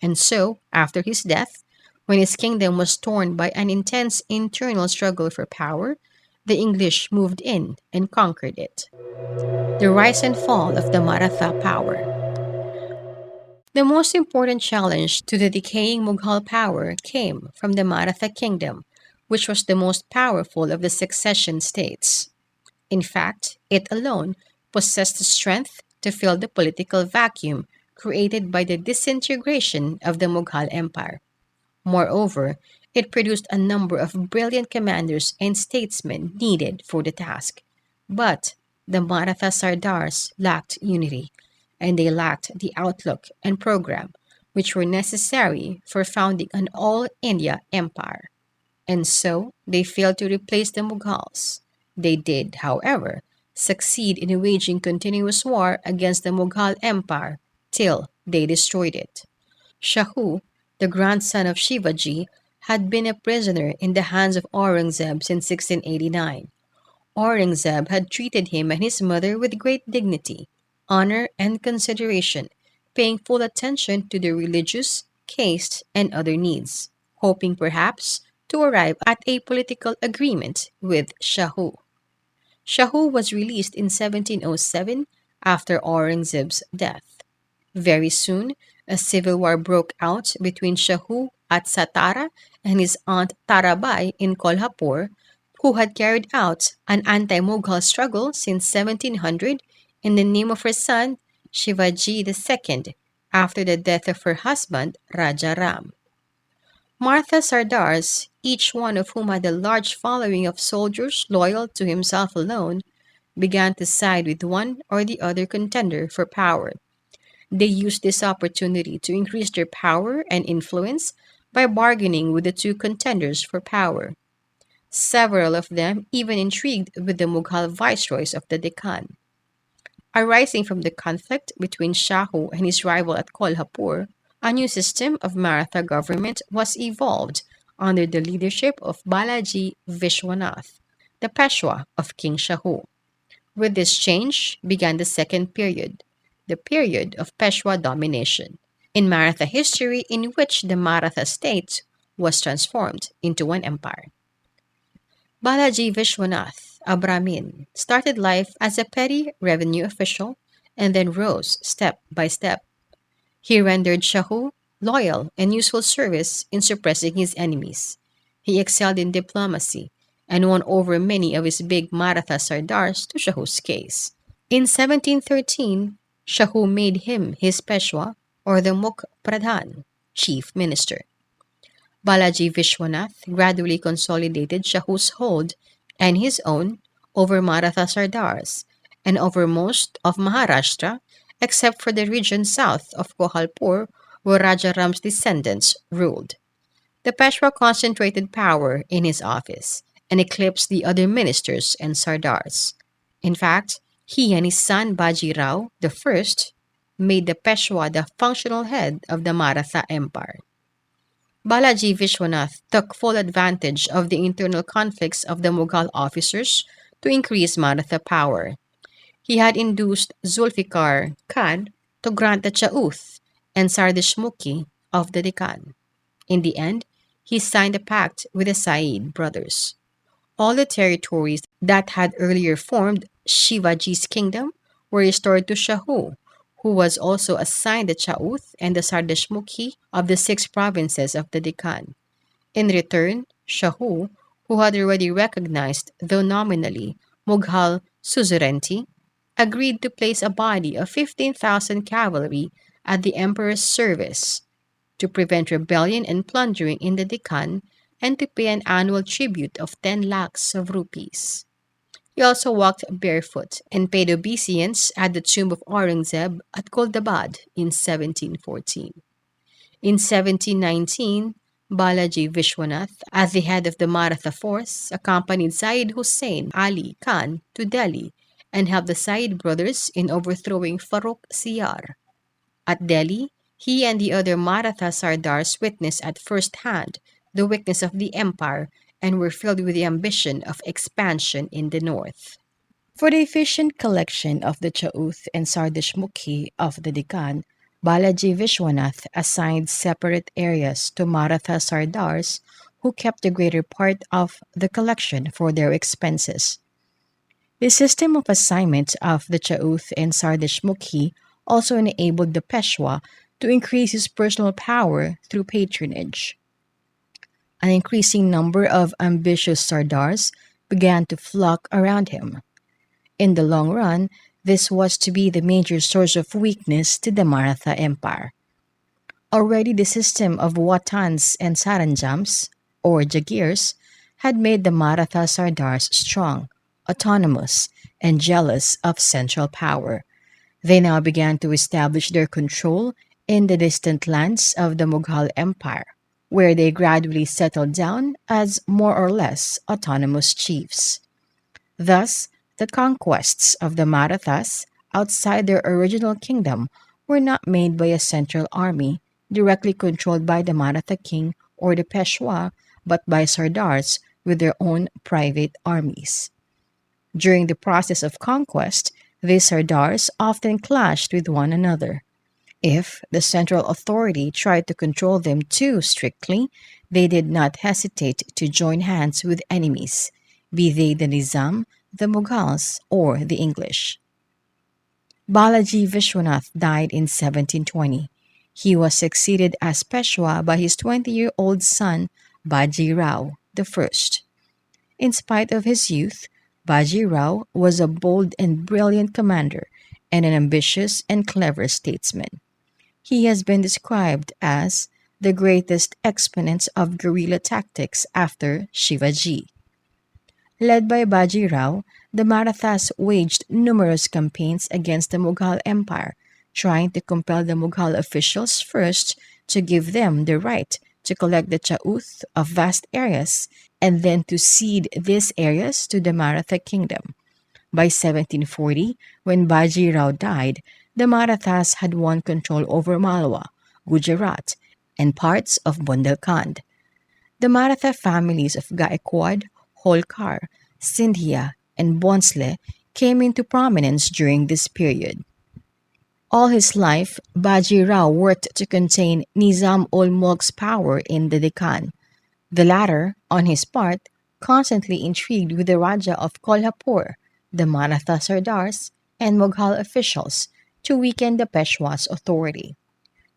And so, after his death, when his kingdom was torn by an intense internal struggle for power, the English moved in and conquered it. The rise and fall of the Maratha power. The most important challenge to the decaying Mughal power came from the Maratha kingdom, which was the most powerful of the succession states. In fact, it alone possessed the strength to fill the political vacuum created by the disintegration of the Mughal Empire. Moreover, it produced a number of brilliant commanders and statesmen needed for the task. But the Maratha Sardars lacked unity, and they lacked the outlook and program which were necessary for founding an all India empire. And so they failed to replace the Mughals. They did, however, succeed in waging continuous war against the Mughal Empire till they destroyed it. Shahu, the grandson of Shivaji, had been a prisoner in the hands of Aurangzeb since 1689. Aurangzeb had treated him and his mother with great dignity, honor, and consideration, paying full attention to their religious, caste, and other needs, hoping perhaps to arrive at a political agreement with Shahu. Shahu was released in 1707 after Aurangzeb's death. Very soon, a civil war broke out between Shahu at Satara and his aunt Tarabai in Kolhapur, who had carried out an anti Mughal struggle since 1700 in the name of her son Shivaji II after the death of her husband Raja Ram. Martha Sardars, each one of whom had a large following of soldiers loyal to himself alone, began to side with one or the other contender for power. They used this opportunity to increase their power and influence by bargaining with the two contenders for power. Several of them even intrigued with the Mughal viceroys of the Deccan. Arising from the conflict between Shahu and his rival at Kolhapur, a new system of Maratha government was evolved under the leadership of Balaji Vishwanath, the Peshwa of King Shahu. With this change began the second period, the period of Peshwa domination, in Maratha history in which the Maratha state was transformed into an empire. Balaji Vishwanath, a Brahmin, started life as a petty revenue official and then rose step by step. He rendered Shahu loyal, and useful service in suppressing his enemies. He excelled in diplomacy and won over many of his big Maratha Sardars to Shahu's case. In 1713, Shahu made him his Peshwa, or the Mukh Pradhan, chief minister. Balaji Vishwanath gradually consolidated Shahu's hold and his own over Maratha Sardars and over most of Maharashtra except for the region south of Kohalpur where Raja Ram's descendants ruled. The Peshwa concentrated power in his office and eclipsed the other ministers and Sardars. In fact, he and his son Baji Rao I made the Peshwa the functional head of the Maratha Empire. Balaji Vishwanath took full advantage of the internal conflicts of the Mughal officers to increase Maratha power. He had induced Zulfikar Khan to grant the Chauth and Sardashmukhi of the Deccan. In the end, he signed a pact with the Said brothers. All the territories that had earlier formed Shivaji's kingdom were restored to Shahu, who was also assigned the Chauth and the Sardashmukhi of the six provinces of the Deccan. In return, Shahu, who had already recognized, though nominally, Mughal suzerainty, agreed to place a body of 15,000 cavalry at the emperor's service to prevent rebellion and plundering in the Deccan and to pay an annual tribute of 10 lakhs of rupees. He also walked barefoot and paid obeisance at the tomb of Aurangzeb at Goldabad in 1714. In 1719, Balaji Vishwanath, as the head of the Maratha force, accompanied Said Hussain Ali Khan to Delhi and helped the Said brothers in overthrowing Farrukh Siyar. At Delhi, he and the other Maratha Sardars witnessed at first hand the weakness of the empire and were filled with the ambition of expansion in the north. For the efficient collection of the Chauth and Sardashmukhi of the Deccan, Balaji Vishwanath assigned separate areas to Maratha Sardars who kept the greater part of the collection for their expenses. The system of assignment of the Chauth and Sardashmukhi also enabled the Peshwa to increase his personal power through patronage. An increasing number of ambitious Sardars began to flock around him. In the long run, this was to be the major source of weakness to the Maratha Empire. Already the system of Watans and Saranjams, or Jagirs, had made the Maratha Sardars strong, autonomous, and jealous of central power. They now began to establish their control in the distant lands of the Mughal Empire, where they gradually settled down as more or less autonomous chiefs. Thus, the conquests of the Marathas outside their original kingdom were not made by a central army directly controlled by the Maratha king or the Peshwa, but by Sardars with their own private armies. During the process of conquest, these Sardars often clashed with one another. If the central authority tried to control them too strictly, they did not hesitate to join hands with enemies, be they the Nizam, the Mughals, or the English. Balaji Vishwanath died in 1720. He was succeeded as Peshwa by his 20-year-old son, Baji Rao I. In spite of his youth, Baji Rao was a bold and brilliant commander and an ambitious and clever statesman. He has been described as the greatest exponent of guerrilla tactics after Shivaji. Led by Baji Rao, the Marathas waged numerous campaigns against the Mughal Empire, trying to compel the Mughal officials first to give them the right to collect the Chauth of vast areas and then to cede these areas to the Maratha kingdom. By 1740, when Baji Rao died, the Marathas had won control over Malwa, Gujarat, and parts of Bundelkhand. The Maratha families of Gaikwad, Holkar, Sindhia, and Bhonsle came into prominence during this period. All his life, Baji Rao worked to contain Nizam ul Mulk's power in the Deccan. The latter, on his part, constantly intrigued with the Raja of Kolhapur, the Maratha Sardars, and Mughal officials to weaken the Peshwa's authority.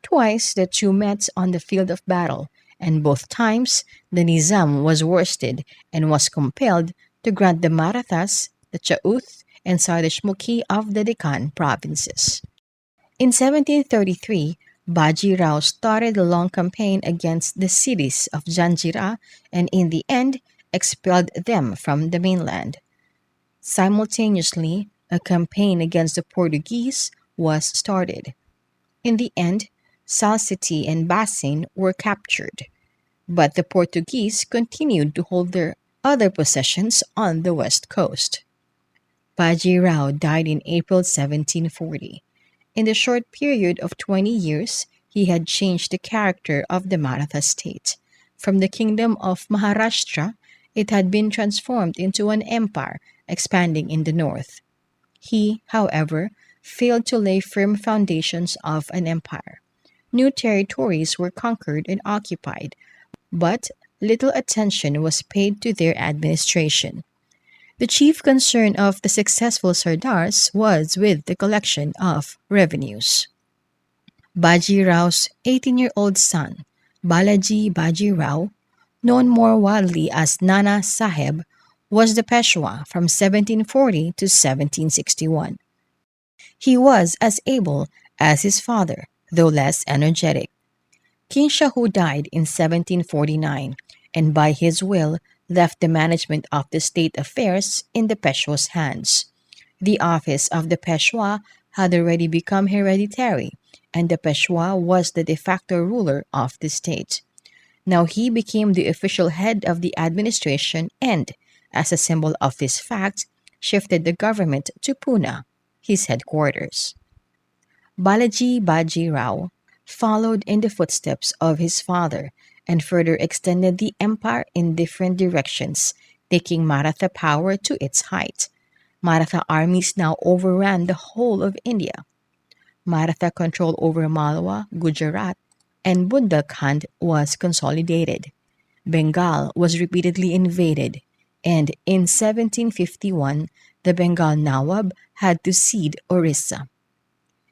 Twice the two met on the field of battle, and both times the Nizam was worsted and was compelled to grant the Marathas, the Chauth, and Sardashmuki of the Deccan provinces. In 1733, Baji Rao started a long campaign against the cities of Janjira and in the end expelled them from the mainland. Simultaneously, a campaign against the Portuguese was started. In the end, Salcete and Basin were captured, but the Portuguese continued to hold their other possessions on the west coast. Baji Rao died in April 1740. In the short period of 20 years, he had changed the character of the Maratha state. From the kingdom of Maharashtra, it had been transformed into an empire expanding in the north. He, however, failed to lay firm foundations of an empire. New territories were conquered and occupied, but little attention was paid to their administration. The chief concern of the successful Sardars was with the collection of revenues. Baji Rao's 18-year-old son, Balaji Baji Rao, known more widely as Nana Saheb, was the Peshwa from 1740 to 1761. He was as able as his father, though less energetic. King Shahu died in 1749 and by his will left the management of the state affairs in the Peshwa's hands. The office of the Peshwa had already become hereditary, and the Peshwa was the de facto ruler of the state. Now he became the official head of the administration and, as a symbol of this fact, shifted the government to Pune, his headquarters. Balaji Baji Rao followed in the footsteps of his father and further extended the empire in different directions, taking Maratha power to its height. Maratha armies now overran the whole of India. Maratha control over Malwa, Gujarat, and Bundelkhand was consolidated. Bengal was repeatedly invaded, and in 1751 the Bengal Nawab had to cede Orissa.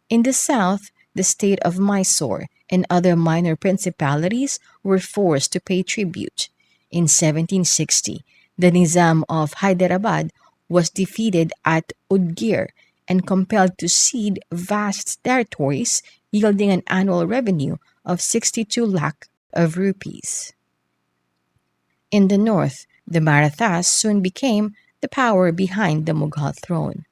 In the south, the state of Mysore and other minor principalities were forced to pay tribute. In 1760, the Nizam of Hyderabad was defeated at Udgir and compelled to cede vast territories, yielding an annual revenue of 62 lakh of rupees. In the north, the Marathas soon became the power behind the Mughal throne.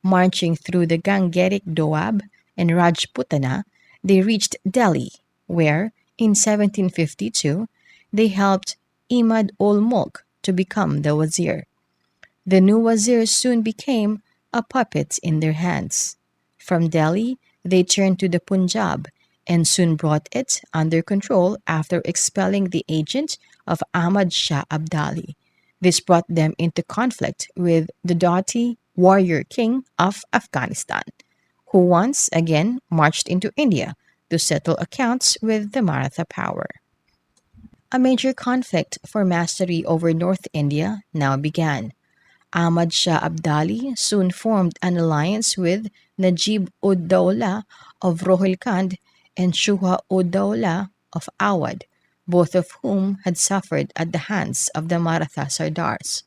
Marching through the Gangetic Doab and Rajputana, they reached Delhi, where, in 1752, they helped Imad ul Mulk to become the wazir. The new wazir soon became a puppet in their hands. From Delhi, they turned to the Punjab and soon brought it under control after expelling the agent of Ahmad Shah Abdali. This brought them into conflict with the doughty warrior king of Afghanistan, who once again marched into India to settle accounts with the Maratha power. A major conflict for mastery over North India now began. Ahmad Shah Abdali soon formed an alliance with Najib ud Dawla of Rohilkhand and Shuha ud Dawla of Awadh, both of whom had suffered at the hands of the Maratha Sardars.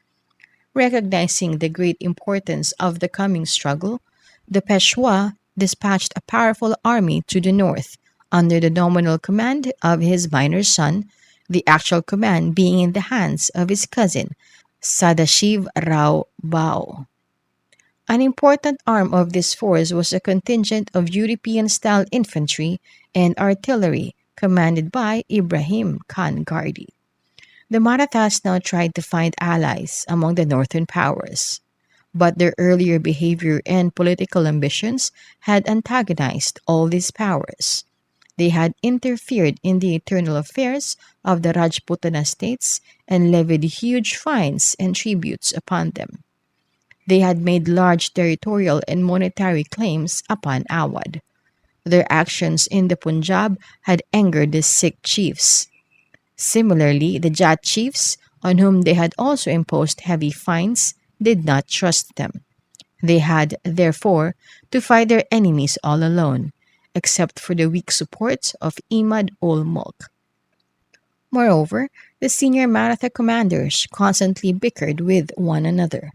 Recognizing the great importance of the coming struggle, the Peshwa dispatched a powerful army to the north under the nominal command of his minor son, the actual command being in the hands of his cousin, Sadashiv Rao Bao. An important arm of this force was a contingent of European-style infantry and artillery commanded by Ibrahim Khan Gardi. The Marathas now tried to find allies among the northern powers, but their earlier behavior and political ambitions had antagonized all these powers. They had interfered in the internal affairs of the Rajputana states and levied huge fines and tributes upon them. They had made large territorial and monetary claims upon Awadh. Their actions in the Punjab had angered the Sikh chiefs. Similarly, the Jat chiefs, on whom they had also imposed heavy fines, did not trust them. They had, therefore, to fight their enemies all alone, except for the weak support of Imad ul Mulk. Moreover, the senior Maratha commanders constantly bickered with one another.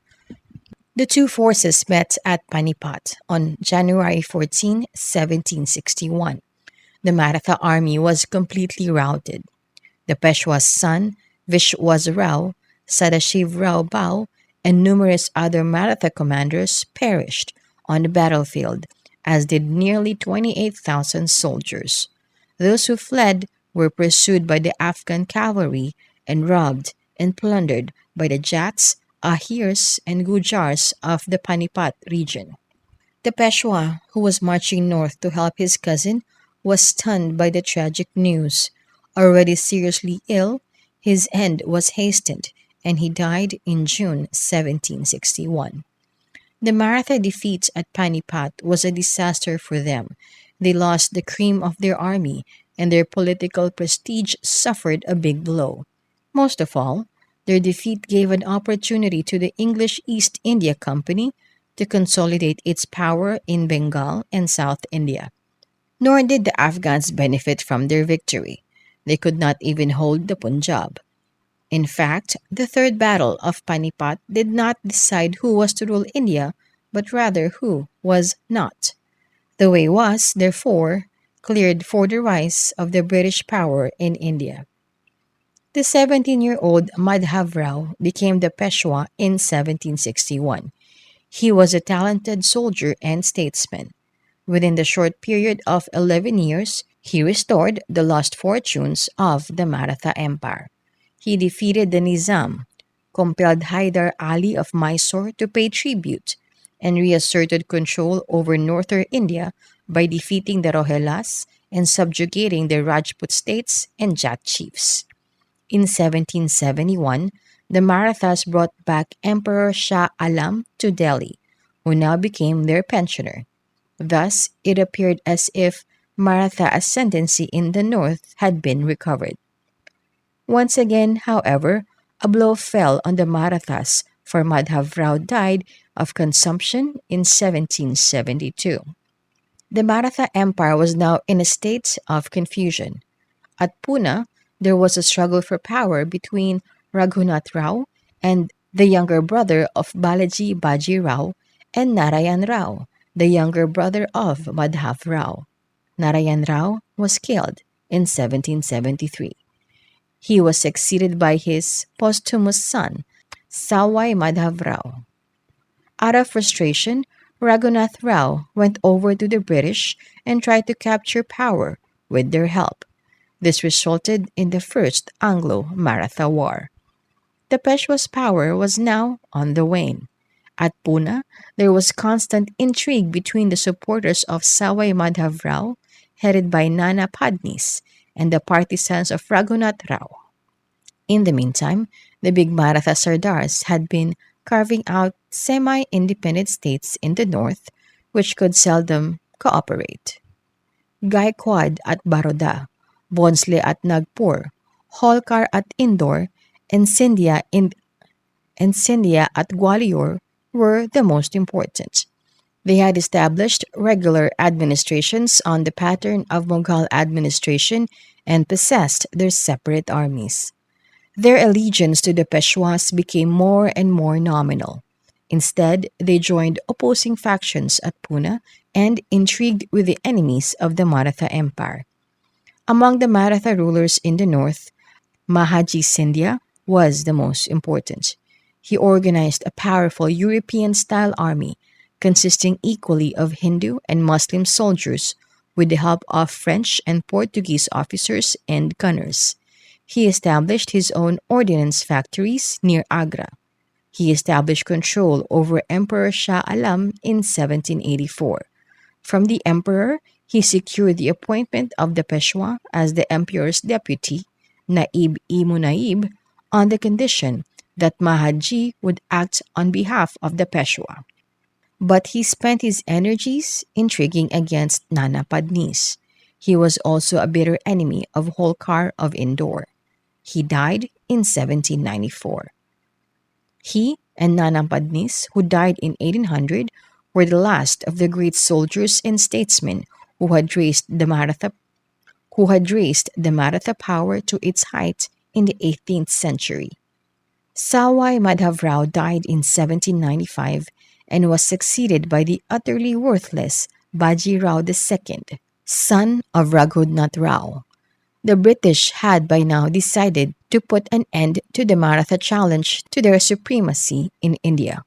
The two forces met at Panipat on January 14, 1761. The Maratha army was completely routed. The Peshwa's son, Vishwasrao, Sadashivrao Bau, and numerous other Maratha commanders perished on the battlefield, as did nearly 28,000 soldiers. Those who fled were pursued by the Afghan cavalry and robbed and plundered by the Jats, Ahirs, and Gujars of the Panipat region. The Peshwa, who was marching north to help his cousin, was stunned by the tragic news. Already seriously ill, his end was hastened, and he died in June 1761. The Maratha defeat at Panipat was a disaster for them. They lost the cream of their army, and their political prestige suffered a big blow. Most of all, their defeat gave an opportunity to the English East India Company to consolidate its power in Bengal and South India. Nor did the Afghans benefit from their victory. They could not even hold the Punjab. In fact, the Third Battle of Panipat did not decide who was to rule India, but rather who was not. The way was, therefore, cleared for the rise of the British power in India. The 17-year-old Madhav Rao became the Peshwa in 1761. He was a talented soldier and statesman. Within the short period of 11 years, he restored the lost fortunes of the Maratha Empire. He defeated the Nizam, compelled Hyder Ali of Mysore to pay tribute, and reasserted control over northern India by defeating the Rohelas and subjugating the Rajput states and Jat chiefs. In 1771, the Marathas brought back Emperor Shah Alam to Delhi, who now became their pensioner. Thus, it appeared as if Maratha ascendancy in the north had been recovered. Once again, however, a blow fell on the Marathas, for Madhav Rao died of consumption in 1772. The Maratha Empire was now in a state of confusion. At Pune, there was a struggle for power between Raghunath Rao and the younger brother of Balaji Baji Rao and Narayan Rao, the younger brother of Madhav Rao. Narayan Rao was killed in 1773. He was succeeded by his posthumous son, Sawai Madhav Rao. Out of frustration, Raghunath Rao went over to the British and tried to capture power with their help. This resulted in the First Anglo-Maratha War. The Peshwa's power was now on the wane. At Pune, there was constant intrigue between the supporters of Sawai Madhav Rao, headed by Nana Padnis, and the partisans of Raghunath Rao. In the meantime, the big Maratha Sardars had been carving out semi-independent states in the north, which could seldom cooperate. Gaikwad at Baroda, Bhonsle at Nagpur, Holkar at Indore, and Scindia at Gwalior were the most important. They had established regular administrations on the pattern of Mughal administration and possessed their separate armies. Their allegiance to the Peshwas became more and more nominal. Instead, they joined opposing factions at Pune and intrigued with the enemies of the Maratha Empire. Among the Maratha rulers in the north, Mahaji Scindia was the most important. He organized a powerful European-style army consisting equally of Hindu and Muslim soldiers with the help of French and Portuguese officers and gunners. He established his own ordnance factories near Agra. He established control over Emperor Shah Alam in 1784. From the emperor, he secured the appointment of the Peshwa as the emperor's deputy, Naib-i-Munaib, on the condition that Mahaji would act on behalf of the Peshwa. But he spent his energies intriguing against Nana Padnis. He was also a bitter enemy of Holkar of Indore. He died in 1794. He and Nana Padnis, who died in 1800, were the last of the great soldiers and statesmen who had raised the Maratha power to its height in the 18th century. Sawai Madhav Rao died in 1795 and was succeeded by the utterly worthless Baji Rao II, son of Raghunatha Rao. The British had by now decided to put an end to the Maratha challenge to their supremacy in India.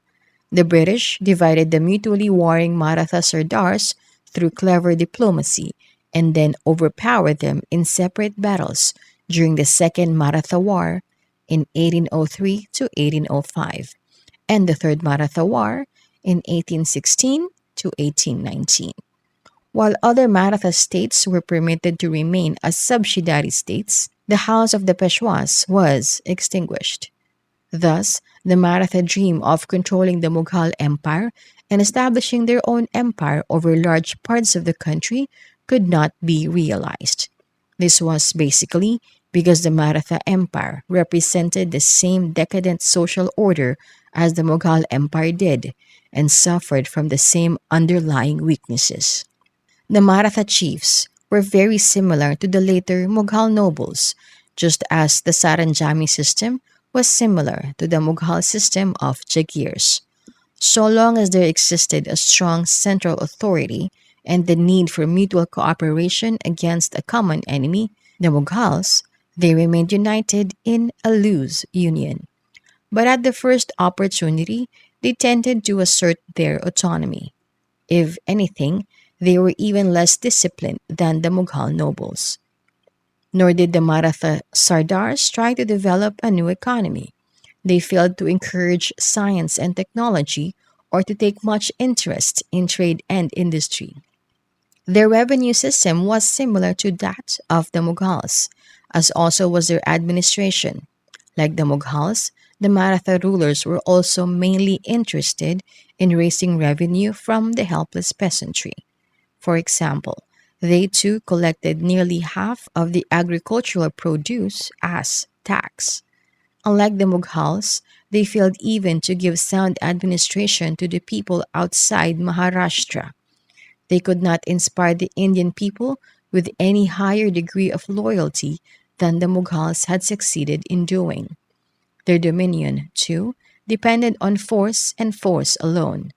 The British divided the mutually warring Maratha Sardars through clever diplomacy and then overpowered them in separate battles during the Second Maratha War in 1803 to 1805 and the Third Maratha War in 1816 to 1819. While other Maratha states were permitted to remain as subsidiary states, the House of the Peshwas was extinguished. Thus, the Maratha dream of controlling the Mughal Empire and establishing their own empire over large parts of the country could not be realized. This was basically because the Maratha Empire represented the same decadent social order as the Mughal Empire did and suffered from the same underlying weaknesses. The Maratha chiefs were very similar to the later Mughal nobles, just as the Saranjami system was similar to the Mughal system of Jagirs. So long as there existed a strong central authority and the need for mutual cooperation against a common enemy, the Mughals, they remained united in a loose union. But at the first opportunity, they tended to assert their autonomy. If anything, they were even less disciplined than the Mughal nobles. Nor did the Maratha Sardars try to develop a new economy. They failed to encourage science and technology or to take much interest in trade and industry. Their revenue system was similar to that of the Mughals, as also was their administration. Like the Mughals, the Maratha rulers were also mainly interested in raising revenue from the helpless peasantry. For example, they too collected nearly half of the agricultural produce as tax. Unlike the Mughals, they failed even to give sound administration to the people outside Maharashtra. They could not inspire the Indian people with any higher degree of loyalty than the Mughals had succeeded in doing. Their dominion, too, depended on force and force alone.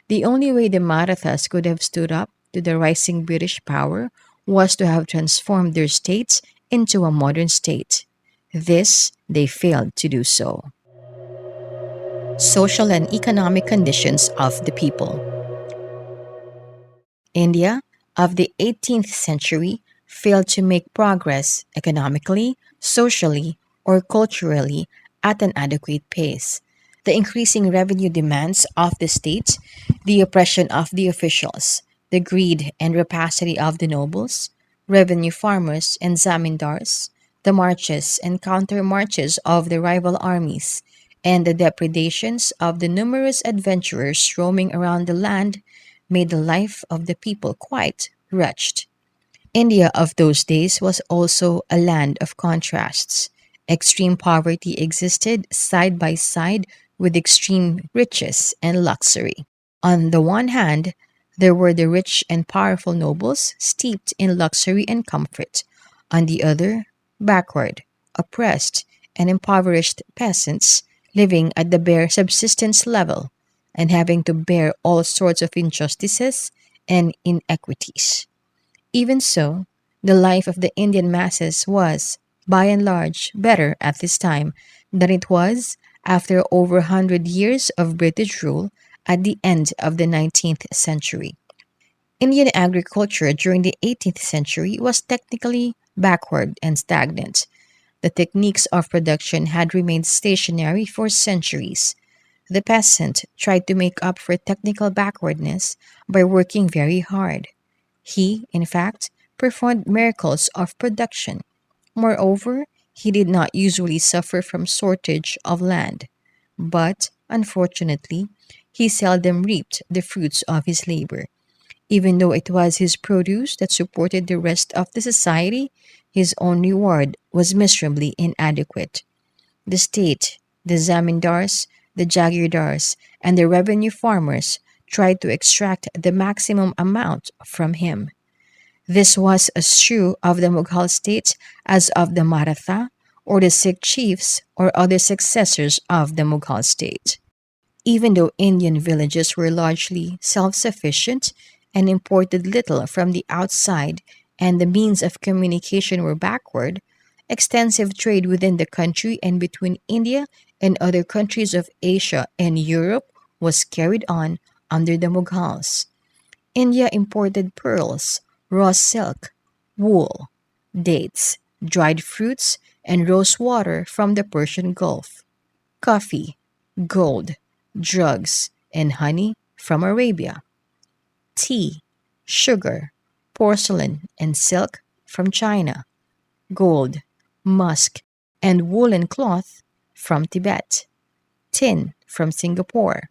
The only way the Marathas could have stood up to the rising British power was to have transformed their states into a modern state. This they failed to do so. Social and economic conditions of the people. India of the 18th century failed to make progress economically, socially, or culturally at an adequate pace. The increasing revenue demands of the state, the oppression of the officials, the greed and rapacity of the nobles, revenue farmers and zamindars, the marches and counter marches of the rival armies, and the depredations of the numerous adventurers roaming around the land made the life of the people quite wretched. India of those days was also a land of contrasts. Extreme poverty existed side by side with extreme riches and luxury. On the one hand, there were the rich and powerful nobles steeped in luxury and comfort. On the other, backward, oppressed, and impoverished peasants living at the bare subsistence level and having to bear all sorts of injustices and inequities. Even so, the life of the Indian masses was, by and large, better at this time than it was after over 100 years of British rule at the end of the 19th century. Indian agriculture during the 18th century was technically backward and stagnant. The techniques of production had remained stationary for centuries. The peasant tried to make up for technical backwardness by working very hard. He, in fact, performed miracles of production. Moreover, he did not usually suffer from shortage of land. But, unfortunately, he seldom reaped the fruits of his labor. Even though it was his produce that supported the rest of the society, his own reward was miserably inadequate. The state, the zamindars, the jagirdars, and the revenue farmers tried to extract the maximum amount from him. This was as true of the Mughal states as of the Maratha or the Sikh chiefs or other successors of the Mughal state. Even though Indian villages were largely self sufficient and imported little from the outside, and the means of communication were backward, extensive trade within the country and between India and other countries of Asia and Europe was carried on under the Mughals. India imported pearls, raw silk, wool, dates, dried fruits, and rose water from the Persian Gulf, coffee, gold, drugs, and honey from Arabia, tea, sugar, porcelain, and silk from China, gold, musk, and woolen cloth from Tibet, tin from Singapore,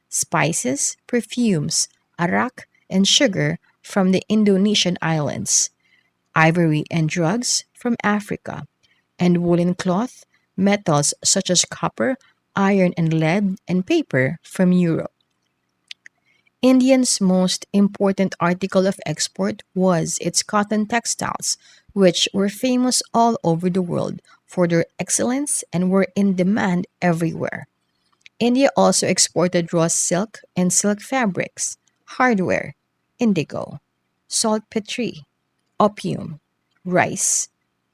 spices, perfumes, arak, and sugar from the Indonesian islands, ivory and drugs from Africa, and woolen cloth, metals such as copper, iron and lead, and paper from Europe. India's most important article of export was its cotton textiles, which were famous all over the world for their excellence and were in demand everywhere. India also exported raw silk and silk fabrics, hardware, indigo, saltpetre, opium, rice,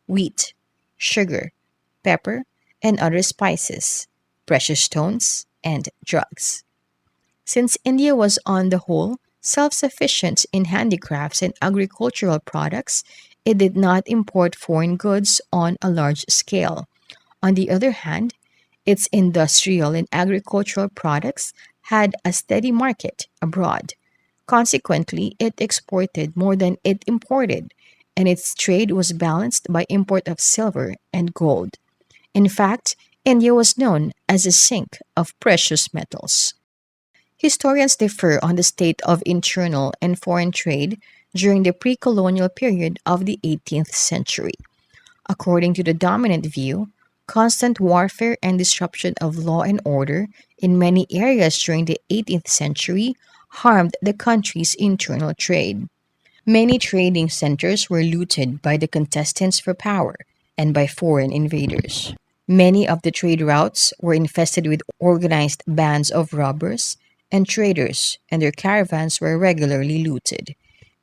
wheat, sugar, pepper, and other spices, precious stones, and drugs. Since India was on the whole self sufficient in handicrafts and agricultural products, it did not import foreign goods on a large scale. On the other hand, its industrial and agricultural products had a steady market abroad. Consequently, it exported more than it imported, and its trade was balanced by import of silver and gold. In fact, India was known as a sink of precious metals. Historians differ on the state of internal and foreign trade during the pre colonial period of the 18th century. According to the dominant view, constant warfare and disruption of law and order in many areas during the 18th century harmed the country's internal trade. Many trading centers were looted by the contestants for power and by foreign invaders. Many of the trade routes were infested with organized bands of robbers and traders, and their caravans were regularly looted.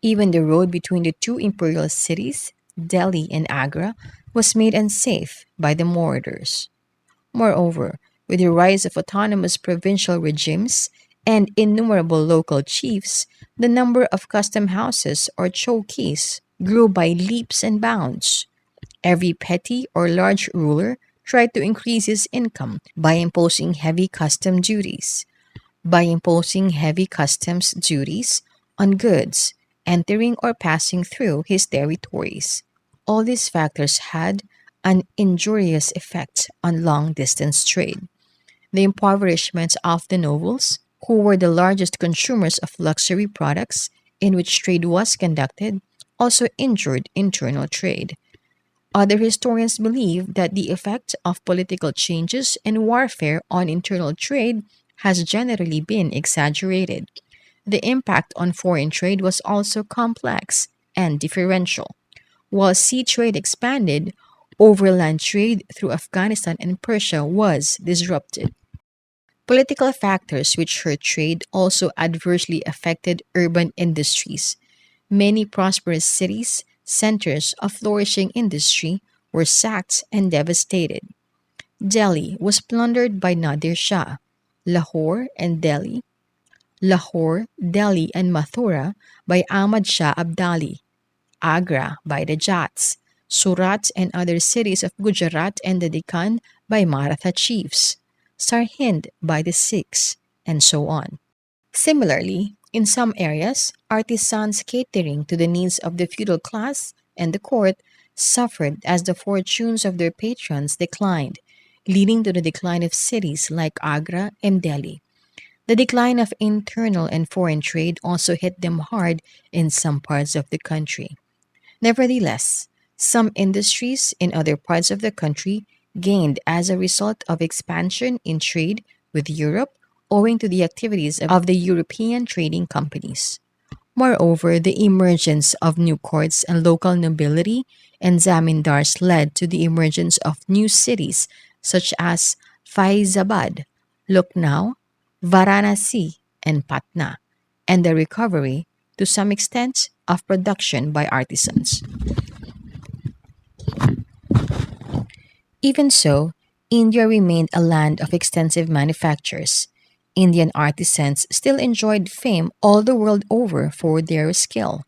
Even the road between the two imperial cities, Delhi and Agra, was made unsafe by the marauders. Moreover, with the rise of autonomous provincial regimes and innumerable local chiefs, the number of custom houses or chowkis grew by leaps and bounds. Every petty or large ruler tried to increase his income by imposing heavy customs duties on goods entering or passing through his territories. All these factors had an injurious effect on long distance trade. The impoverishment of the nobles, who were the largest consumers of luxury products in which trade was conducted, also injured internal trade. Other historians believe that the effect of political changes and warfare on internal trade has generally been exaggerated. The impact on foreign trade was also complex and differential. While sea trade expanded, overland trade through Afghanistan and Persia was disrupted. Political factors which hurt trade also adversely affected urban industries. Many prosperous cities, centers of flourishing industry, were sacked and devastated. Delhi was plundered by Nadir Shah. Lahore, Delhi, and Mathura by Ahmad Shah Abdali. Agra by the Jats. Surat and other cities of Gujarat and the Deccan by Maratha chiefs. Sarhind by the Sikhs, and so on. Similarly, in some areas, artisans catering to the needs of the feudal class and the court suffered as the fortunes of their patrons declined, leading to the decline of cities like Agra and Delhi. The decline of internal and foreign trade also hit them hard in some parts of the country. Nevertheless, some industries in other parts of the country gained as a result of expansion in trade with Europe owing to the activities of the European trading companies. Moreover, the emergence of new courts and local nobility and zamindars led to the emergence of new cities such as Faizabad, Lucknow, Varanasi, and Patna, and the recovery, to some extent, of production by artisans. Even so, India remained a land of extensive manufactures. Indian artisans still enjoyed fame all the world over for their skill.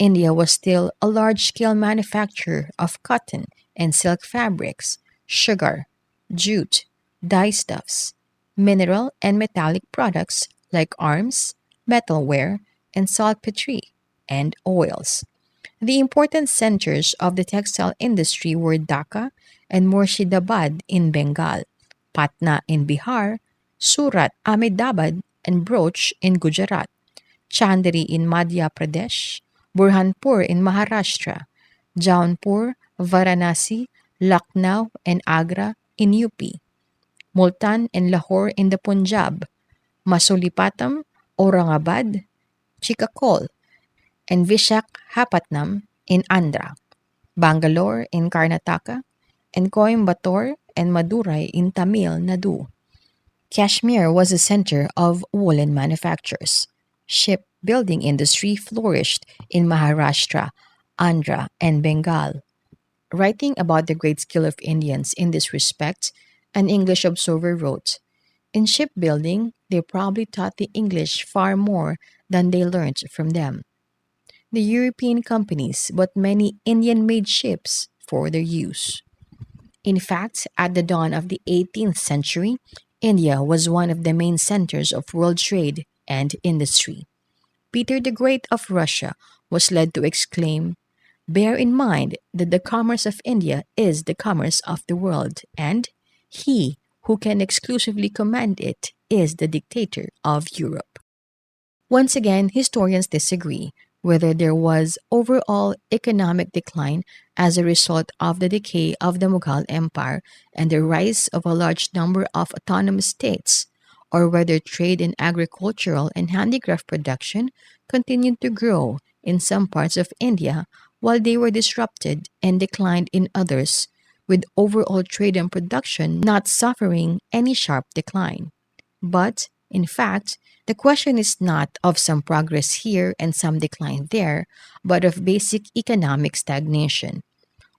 India was still a large scale manufacturer of cotton and silk fabrics, sugar, jute, dyestuffs, mineral and metallic products like arms, metalware, and saltpetre, and oils. The important centers of the textile industry were Dhaka and Murshidabad in Bengal, Patna in Bihar, Surat, Ahmedabad, and Broch in Gujarat, Chandri in Madhya Pradesh, Burhanpur in Maharashtra, Jaunpur, Varanasi, Lucknow, and Agra in UP, Multan and Lahore in the Punjab, Masulipatam, Aurangabad, Chikkakol, and Vishakhapatnam in Andhra, Bangalore in Karnataka, and Coimbatore and Madurai in Tamil Nadu. Kashmir was a center of woolen manufactures. Shipbuilding industry flourished in Maharashtra, Andhra, and Bengal. Writing about the great skill of Indians in this respect, an English observer wrote, in shipbuilding, they probably taught the English far more than they learnt from them. The European companies bought many Indian made ships for their use. In fact, at the dawn of the 18th century, India was one of the main centers of world trade and industry. Peter the Great of Russia was led to exclaim, bear in mind that the commerce of India is the commerce of the world, and he who can exclusively command it is the dictator of Europe. Once again, historians disagree whether there was overall economic decline as a result of the decay of the Mughal Empire and the rise of a large number of autonomous states, or whether trade in agricultural and handicraft production continued to grow in some parts of India while they were disrupted and declined in others, with overall trade and production not suffering any sharp decline. But, in fact, the question is not of some progress here and some decline there, but of basic economic stagnation.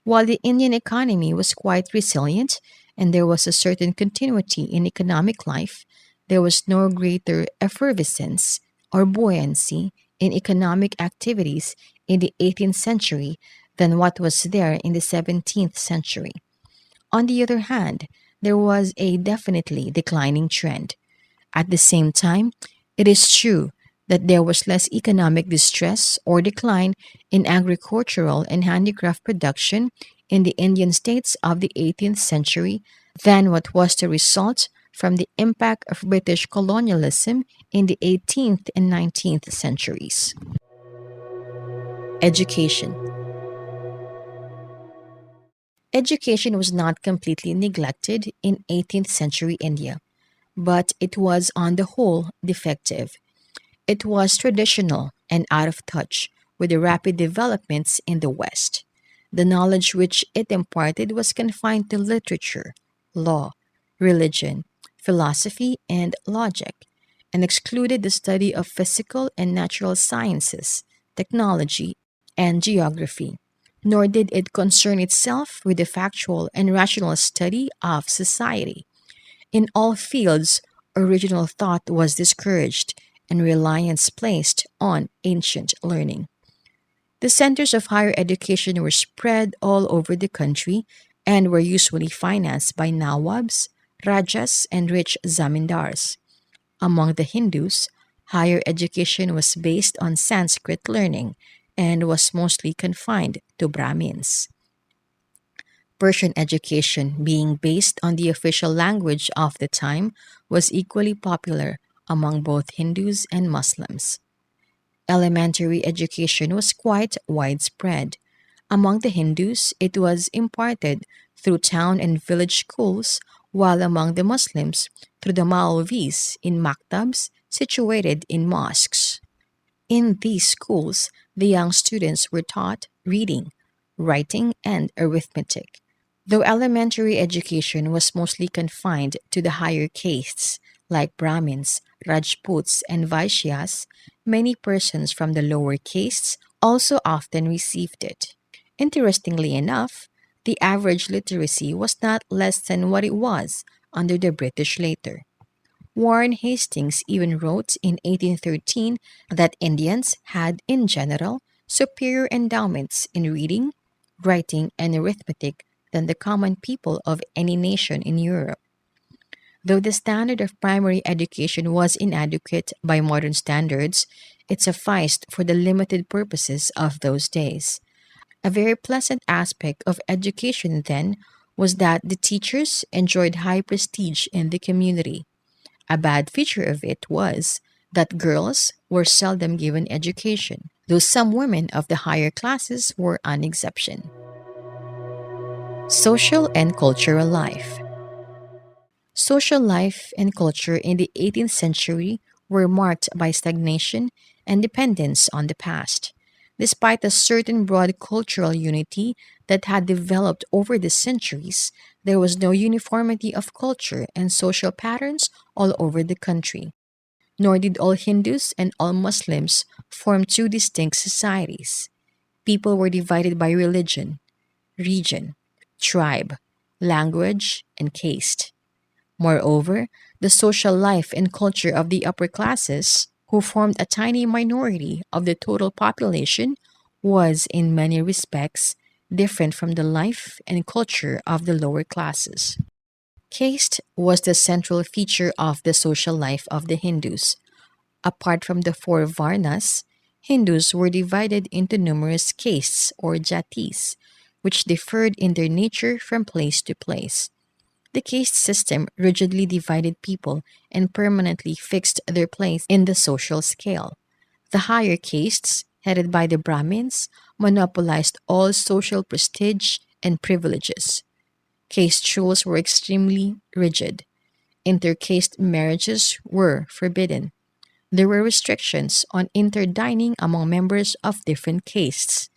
While the Indian economy was quite resilient and there was a certain continuity in economic life, there was no greater effervescence or buoyancy in economic activities in the 18th century than what was there in the 17th century. On the other hand, there was a definitely declining trend. At the same time, it is true that there was less economic distress or decline in agricultural and handicraft production in the Indian states of the 18th century than what was the result from the impact of British colonialism in the 18th and 19th centuries. Education. Education was not completely neglected in 18th century India, but it was on the whole defective. It was traditional and out of touch with the rapid developments in the West. The knowledge which it imparted was confined to literature, law, religion, philosophy, and logic, and excluded the study of physical and natural sciences, technology, and geography. Nor did it concern itself with the factual and rational study of society. In all fields, original thought was discouraged and reliance placed on ancient learning. The centers of higher education were spread all over the country and were usually financed by nawabs, rajas, and rich zamindars. Among the Hindus, higher education was based on Sanskrit learning and was mostly confined to Brahmins. Persian education, being based on the official language of the time, was equally popular among both Hindus and Muslims. Elementary education was quite widespread. Among the Hindus, it was imparted through town and village schools, while among the Muslims, through the Maulvis in maktabs situated in mosques. In these schools, the young students were taught reading, writing, and arithmetic. Though elementary education was mostly confined to the higher castes, like Brahmins, Rajputs, and Vaishyas, many persons from the lower castes also often received it. Interestingly enough, the average literacy was not less than what it was under the British later. Warren Hastings even wrote in 1813 that Indians had, in general, superior endowments in reading, writing, and arithmetic than the common people of any nation in Europe. Though the standard of primary education was inadequate by modern standards, it sufficed for the limited purposes of those days. A very pleasant aspect of education then was that the teachers enjoyed high prestige in the community. A bad feature of it was that girls were seldom given education, though some women of the higher classes were an exception. Social and cultural life. Social life and culture in the 18th century were marked by stagnation and dependence on the past. Despite a certain broad cultural unity that had developed over the centuries, there was no uniformity of culture and social patterns all over the country. Nor did all Hindus and all Muslims form two distinct societies. People were divided by religion, region, tribe, language, and caste. Moreover, the social life and culture of the upper classes, who formed a tiny minority of the total population, was in many respects different from the life and culture of the lower classes. Caste was the central feature of the social life of the Hindus. Apart from the four Varnas, Hindus were divided into numerous castes or jatis, which differed in their nature from place to place. The caste system rigidly divided people and permanently fixed their place in the social scale. The higher castes, headed by the Brahmins, monopolized all social prestige and privileges. Caste rules were extremely rigid. Intercaste marriages were forbidden. There were restrictions on interdining among members of different castes.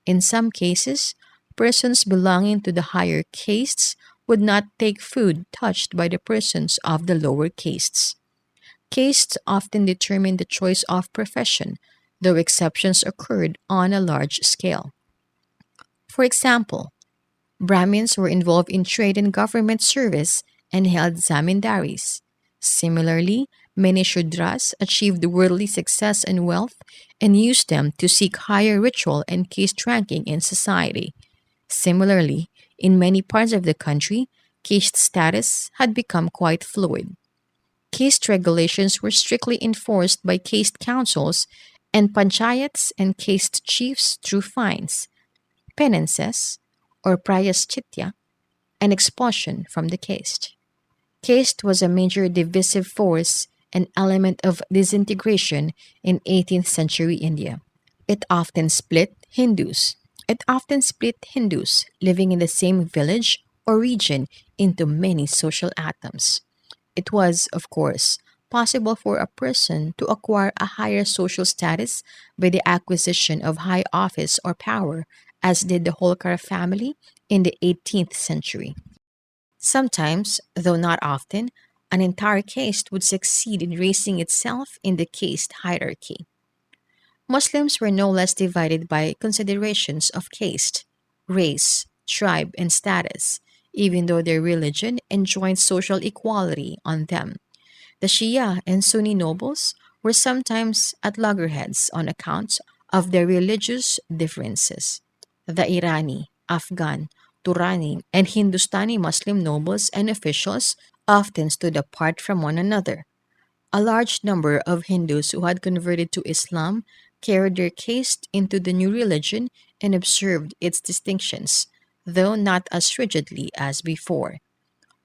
In some cases, persons belonging to the higher castes would not take food touched by the persons of the lower castes. Castes often determined the choice of profession, though exceptions occurred on a large scale. For example, Brahmins were involved in trade and government service and held zamindaries. Similarly, many Shudras achieved worldly success and wealth and used them to seek higher ritual and caste ranking in society. Similarly, in many parts of the country, caste status had become quite fluid. Caste regulations were strictly enforced by caste councils and panchayats and caste chiefs through fines, penances, or prayaschitya, and expulsion from the caste. Caste was a major divisive force and element of disintegration in 18th century India. It often split Hindus. It often split Hindus living in the same village or region into many social atoms. It was, of course, possible for a person to acquire a higher social status by the acquisition of high office or power, as did the Holkar family in the 18th century. Sometimes, though not often, an entire caste would succeed in raising itself in the caste hierarchy. Muslims were no less divided by considerations of caste, race, tribe, and status, even though their religion enjoined social equality on them. The Shia and Sunni nobles were sometimes at loggerheads on account of their religious differences. The Irani, Afghan, Turani, and Hindustani Muslim nobles and officials often stood apart from one another. A large number of Hindus who had converted to Islam carried their caste into the new religion and observed its distinctions, though not as rigidly as before.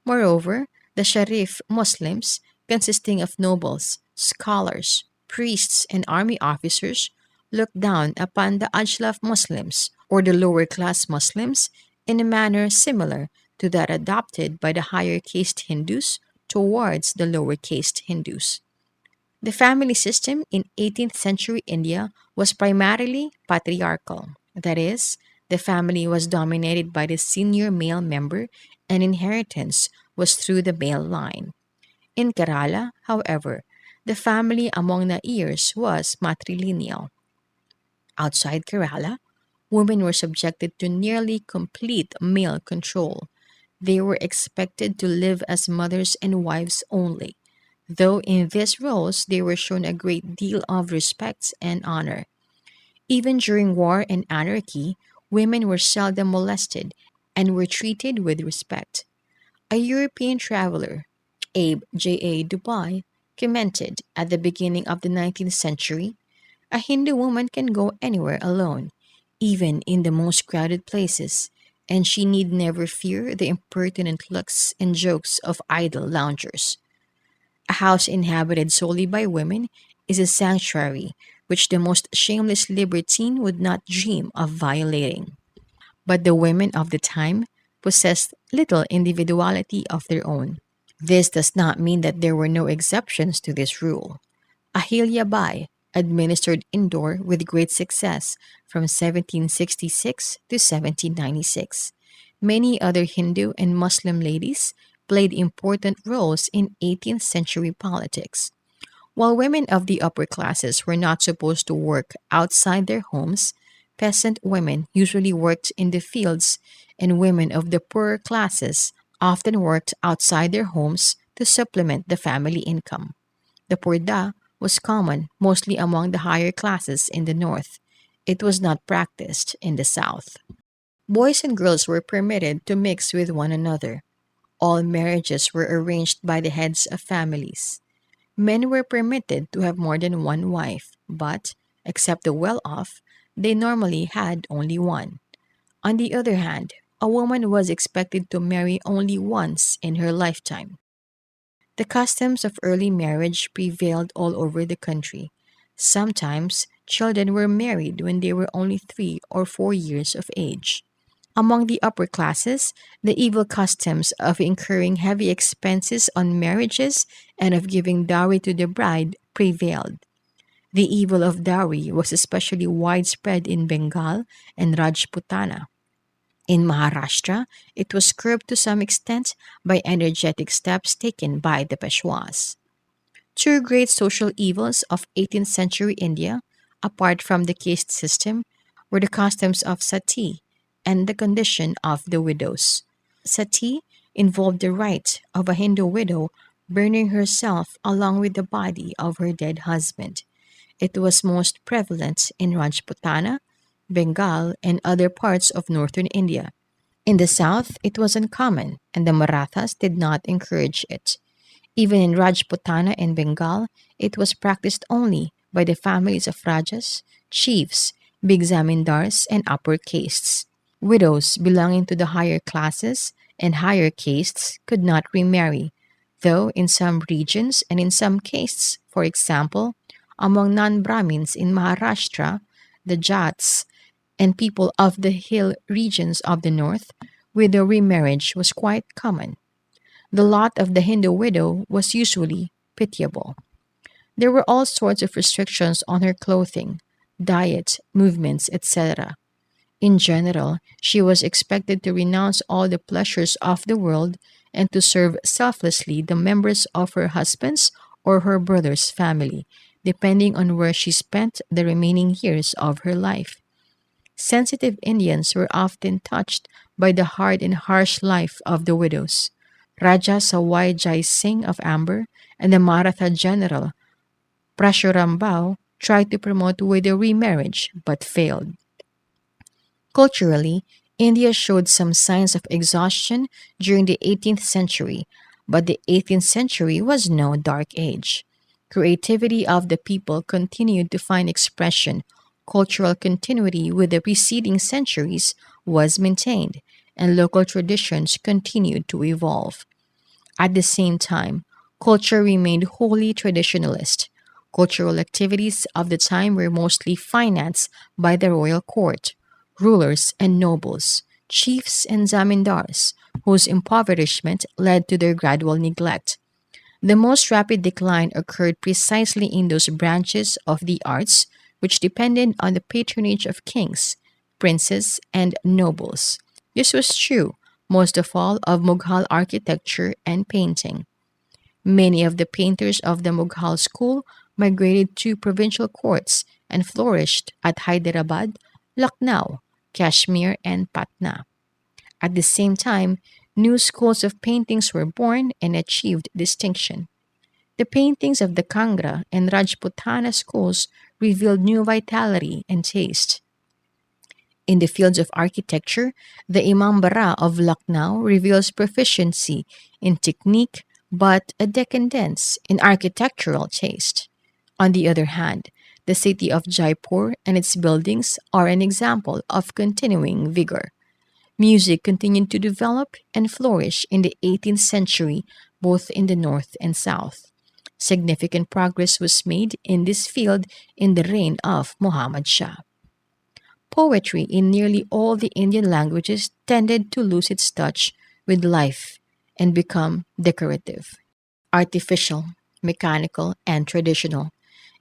Moreover, the Sharif Muslims, consisting of nobles, scholars, priests, and army officers, looked down upon the Ajlaf Muslims, or the lower class Muslims, in a manner similar to that adopted by the higher caste Hindus towards the lower caste Hindus. The family system in 18th century India was primarily patriarchal. That is, the family was dominated by the senior male member and inheritance was through the male line. In Kerala, however, the family among the heirs was matrilineal. Outside Kerala, women were subjected to nearly complete male control. They were expected to live as mothers and wives only, though in these roles they were shown a great deal of respect and honor. Even during war and anarchy, women were seldom molested and were treated with respect. A European traveler, Abe J.A. Dubai, commented at the beginning of the 19th century, a Hindu woman can go anywhere alone, even in the most crowded places, and she need never fear the impertinent looks and jokes of idle loungers. A house inhabited solely by women is a sanctuary which the most shameless libertine would not dream of violating. But the women of the time possessed little individuality of their own. This does not mean that there were no exceptions to this rule. Ahilya Bai administered indoor with great success from 1766 to 1796. Many other Hindu and Muslim ladies played important roles in 18th century politics. While women of the upper classes were not supposed to work outside their homes, peasant women usually worked in the fields, and women of the poorer classes often worked outside their homes to supplement the family income. The purdah was common mostly among the higher classes in the north. It was not practiced in the south. Boys and girls were permitted to mix with one another. All marriages were arranged by the heads of families. Men were permitted to have more than one wife, but, except the well off, they normally had only one. On the other hand, a woman was expected to marry only once in her lifetime. The customs of early marriage prevailed all over the country. Sometimes, children were married when they were only 3 or 4 years of age. Among the upper classes, the evil customs of incurring heavy expenses on marriages and of giving dowry to the bride prevailed. The evil of dowry was especially widespread in Bengal and Rajputana. In Maharashtra, it was curbed to some extent by energetic steps taken by the Peshwas. Two great social evils of 18th century India, apart from the caste system, were the customs of sati and the condition of the widows. Sati involved the right of a Hindu widow burning herself along with the body of her dead husband. It was most prevalent in Rajputana, Bengal, and other parts of northern India. In the south, it was uncommon, and the Marathas did not encourage it. Even in Rajputana and Bengal, it was practiced only by the families of Rajas, chiefs, big zamindars, and upper castes. Widows belonging to the higher classes and higher castes could not remarry, though in some regions and in some castes, for example, among non Brahmins in Maharashtra, the Jats, and people of the hill regions of the north, widow remarriage was quite common. The lot of the Hindu widow was usually pitiable. There were all sorts of restrictions on her clothing, diet, movements, etc. In general, she was expected to renounce all the pleasures of the world and to serve selflessly the members of her husband's or her brother's family, depending on where she spent the remaining years of her life. Sensitive Indians were often touched by the hard and harsh life of the widows. Raja Sawai Jai Singh of Amber and the Maratha general Prashurambhau tried to promote widow remarriage but failed. Culturally, India showed some signs of exhaustion during the 18th century, but the 18th century was no dark age. Creativity of the people continued to find expression. Cultural continuity with the preceding centuries was maintained, and local traditions continued to evolve. At the same time, culture remained wholly traditionalist. Cultural activities of the time were mostly financed by the royal court, rulers and nobles, chiefs and zamindars, whose impoverishment led to their gradual neglect. The most rapid decline occurred precisely in those branches of the arts which depended on the patronage of kings, princes, and nobles. This was true, most of all, of Mughal architecture and painting. Many of the painters of the Mughal school migrated to provincial courts and flourished at Hyderabad, Lucknow, Kashmir, and Patna. At the same time, new schools of paintings were born and achieved distinction. The paintings of the Kangra and Rajputana schools revealed new vitality and taste. In the fields of architecture, the Imambara of Lucknow reveals proficiency in technique but a decadence in architectural taste. On the other hand, the city of Jaipur and its buildings are an example of continuing vigor. Music continued to develop and flourish in the 18th century, both in the north and south. Significant progress was made in this field in the reign of Muhammad Shah. Poetry in nearly all the Indian languages tended to lose its touch with life and become decorative, artificial, mechanical, and traditional.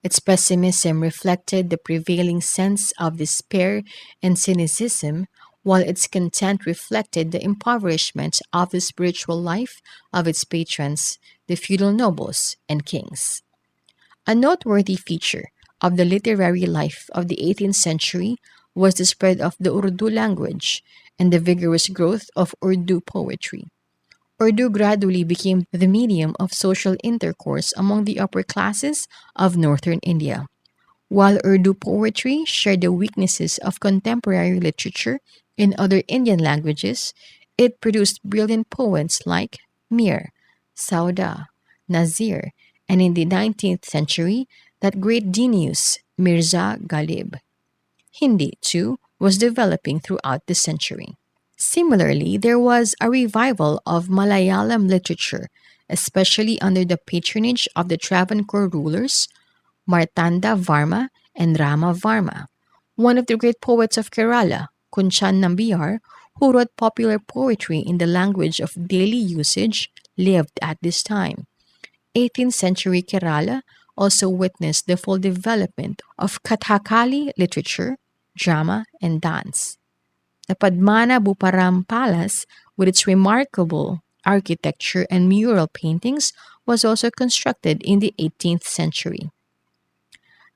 Its pessimism reflected the prevailing sense of despair and cynicism, while its content reflected the impoverishment of the spiritual life of its patrons, the feudal nobles and kings. A noteworthy feature of the literary life of the 18th century was the spread of the Urdu language and the vigorous growth of Urdu poetry. Urdu gradually became the medium of social intercourse among the upper classes of northern India. While Urdu poetry shared the weaknesses of contemporary literature in other Indian languages, it produced brilliant poets like Mir, Sauda, Nazir, and in the 19th century, that great genius, Mirza Ghalib. Hindi, too, was developing throughout the century. Similarly, there was a revival of Malayalam literature, especially under the patronage of the Travancore rulers Martanda Varma and Rama Varma. One of the great poets of Kerala, Kunchan Nambiar, who wrote popular poetry in the language of daily usage, lived at this time. 18th century Kerala also witnessed the full development of Kathakali literature, drama, and dance. The Padmana Buparam Palace, with its remarkable architecture and mural paintings, was also constructed in the 18th century.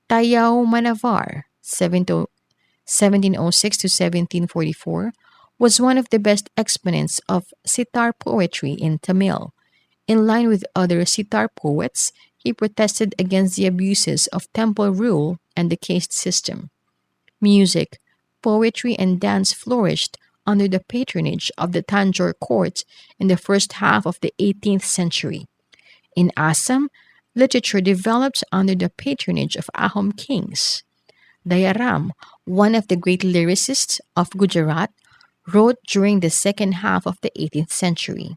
Tayao Manavar, 1706 to 1744, was one of the best exponents of sitar poetry in Tamil. In line with other sitar poets, he protested against the abuses of temple rule and the caste system. Music, poetry, and dance flourished under the patronage of the Tanjore court in the first half of the 18th century. In Assam, literature developed under the patronage of Ahom kings. Dayaram, one of the great lyricists of Gujarat, wrote during the second half of the 18th century.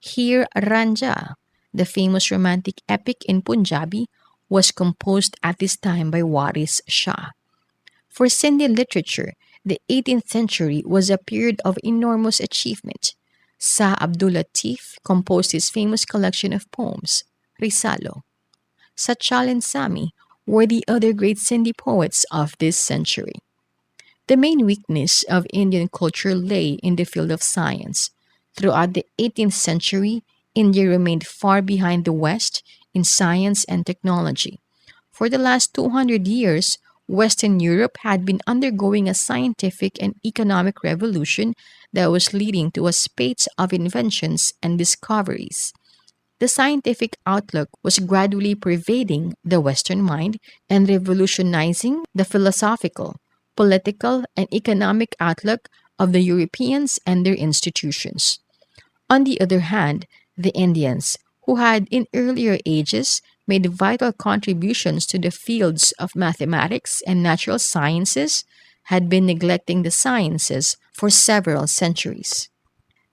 Here Ranja, the famous romantic epic in Punjabi, was composed at this time by Waris Shah. For Sindhi literature, the 18th century was a period of enormous achievement. Shah Abdul Latif composed his famous collection of poems, Risalo. Sachal and Sami were the other great Sindhi poets of this century. The main weakness of Indian culture lay in the field of science. Throughout the 18th century, India remained far behind the West in science and technology. For the last 200 years, Western Europe had been undergoing a scientific and economic revolution that was leading to a spate of inventions and discoveries. The scientific outlook was gradually pervading the Western mind and revolutionizing the philosophical, political, and economic outlook of the Europeans and their institutions. On the other hand, the Indians, who had in earlier ages made vital contributions to the fields of mathematics and natural sciences, had been neglecting the sciences for several centuries.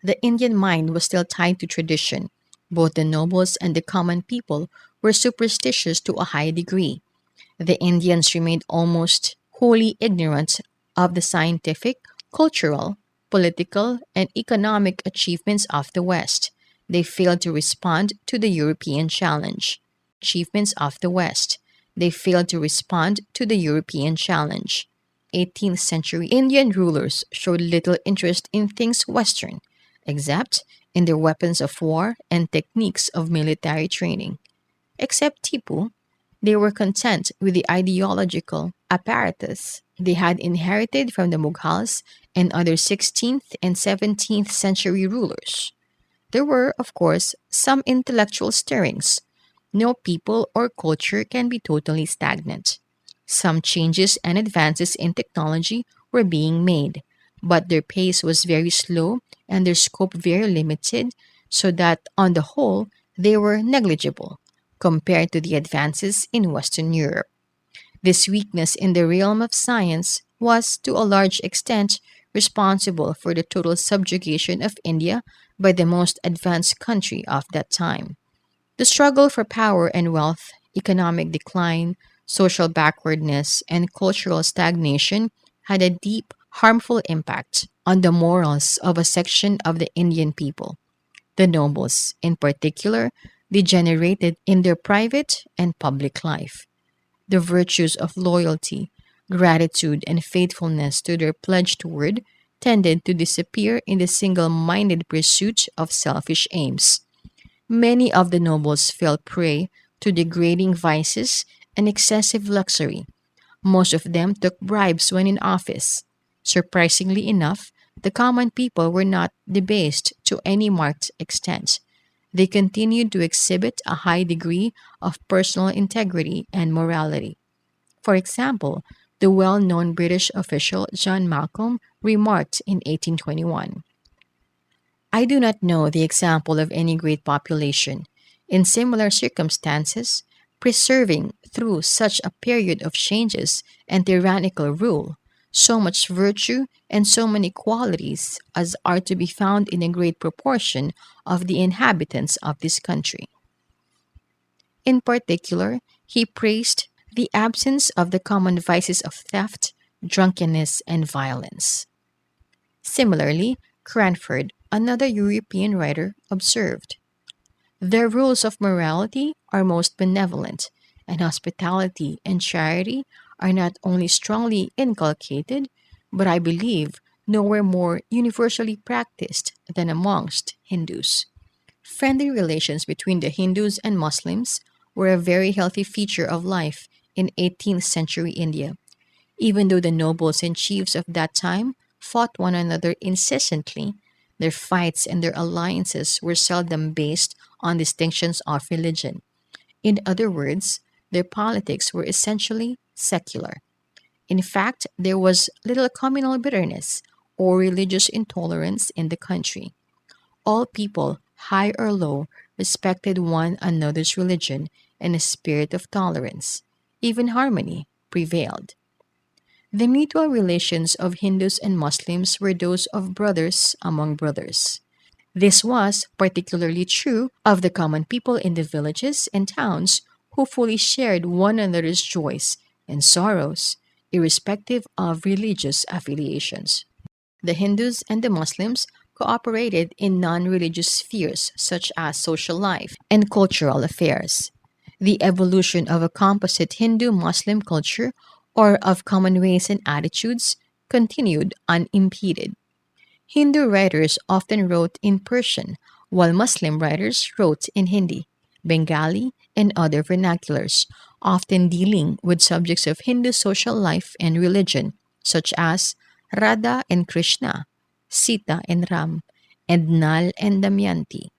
The Indian mind was still tied to tradition. Both the nobles and the common people were superstitious to a high degree. The Indians remained almost wholly ignorant of the scientific, cultural, political, and economic achievements of the West. They failed to respond to the European challenge. Achievements of the West. They failed to respond to the European challenge. 18th century Indian rulers showed little interest in things Western, except in their weapons of war and techniques of military training. Except Tipu, they were content with the ideological apparatus they had inherited from the Mughals and other 16th and 17th century rulers. There were, of course, some intellectual stirrings. No people or culture can be totally stagnant. Some changes and advances in technology were being made, but their pace was very slow and their scope very limited, so that on the whole they were negligible compared to the advances in Western Europe. This weakness in the realm of science was, to a large extent, responsible for the total subjugation of India by the most advanced country of that time. The struggle for power and wealth, economic decline, social backwardness, and cultural stagnation had a deep, harmful impact on the morals of a section of the Indian people. The nobles, in particular, degenerated in their private and public life. The virtues of loyalty, gratitude, and faithfulness to their pledged word tended to disappear in the single minded pursuit of selfish aims. Many of the nobles fell prey to degrading vices and excessive luxury. Most of them took bribes when in office. Surprisingly enough, the common people were not debased to any marked extent. They continued to exhibit a high degree of personal integrity and morality. For example, the well known British official John Malcolm remarked in 1821, "I do not know the example of any great population, in similar circumstances, preserving through such a period of changes and tyrannical rule so much virtue and so many qualities as are to be found in a great proportion of the inhabitants of this country." In particular, he praised the absence of the common vices of theft, drunkenness, and violence. Similarly, Cranford, another European writer, observed, "Their rules of morality are most benevolent, and hospitality and charity are not only strongly inculcated, but I believe nowhere more universally practiced than amongst Hindus." Friendly relations between the Hindus and Muslims were a very healthy feature of life in 18th century India. Even though the nobles and chiefs of that time fought one another incessantly, their fights and their alliances were seldom based on distinctions of religion. In other words, their politics were essentially secular. In fact, there was little communal bitterness or religious intolerance in the country. All people, high or low, respected one another's religion and a spirit of tolerance. Even harmony prevailed. The mutual relations of Hindus and Muslims were those of brothers among brothers. This was particularly true of the common people in the villages and towns who fully shared one another's joys and sorrows, irrespective of religious affiliations. The Hindus and the Muslims cooperated in non religious spheres such as social life and cultural affairs. The evolution of a composite Hindu Muslim culture or of common ways and attitudes continued unimpeded. Hindu writers often wrote in Persian, while Muslim writers wrote in Hindi, Bengali, and other vernaculars, often dealing with subjects of Hindu social life and religion, such as Radha and Krishna, Sita and Ram, and Nal and Damayanti.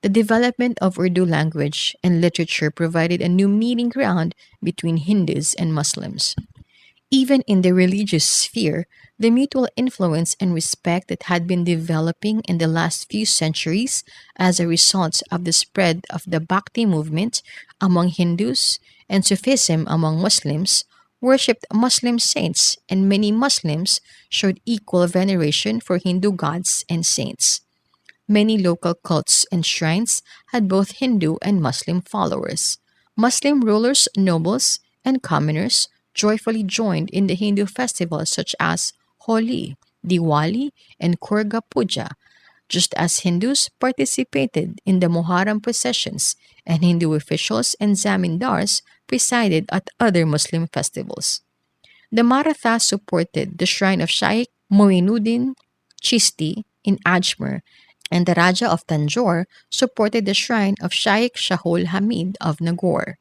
The development of Urdu language and literature provided a new meeting ground between Hindus and Muslims. Even in the religious sphere, the mutual influence and respect that had been developing in the last few centuries as a result of the spread of the Bhakti movement among Hindus and Sufism among Muslims worshipped Muslim saints, and many Muslims showed equal veneration for Hindu gods and saints. Many local cults and shrines had both Hindu and Muslim followers. Muslim rulers, nobles, and commoners joyfully joined in the Hindu festivals such as Holi, Diwali, and Kurga Puja. just as Hindus participated in the Muharram processions and Hindu officials and zamindars presided at other Muslim festivals. The Marathas supported the shrine of Shaikh Moinuddin Chisti in Ajmer, and the Raja of Tanjore supported the shrine of Shaikh Shahul Hamid of Nagaur.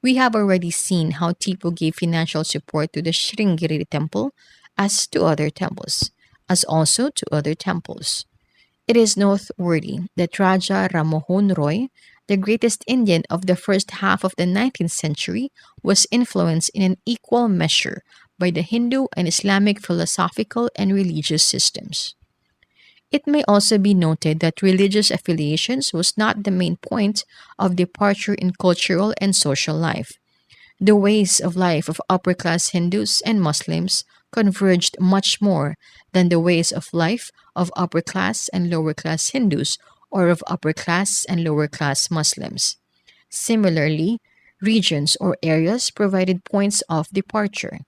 We have already seen how Tipu gave financial support to the Sringeri temple as also to other temples. It is noteworthy that Raja Ramohun Roy, the greatest Indian of the first half of the 19th century, was influenced in an equal measure by the Hindu and Islamic philosophical and religious systems. It may also be noted that religious affiliations was not the main point of departure in cultural and social life. The ways of life of upper class Hindus and Muslims converged much more than the ways of life of upper class and lower class Hindus or of upper class and lower class Muslims. Similarly, regions or areas provided points of departure.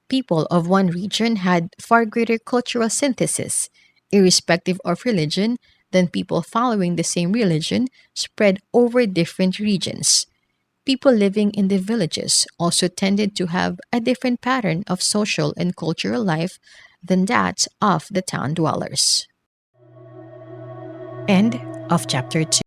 People of one region had far greater cultural synthesis, irrespective of religion, than people following the same religion spread over different regions. People living in the villages also tended to have a different pattern of social and cultural life than that of the town dwellers. End of chapter 2.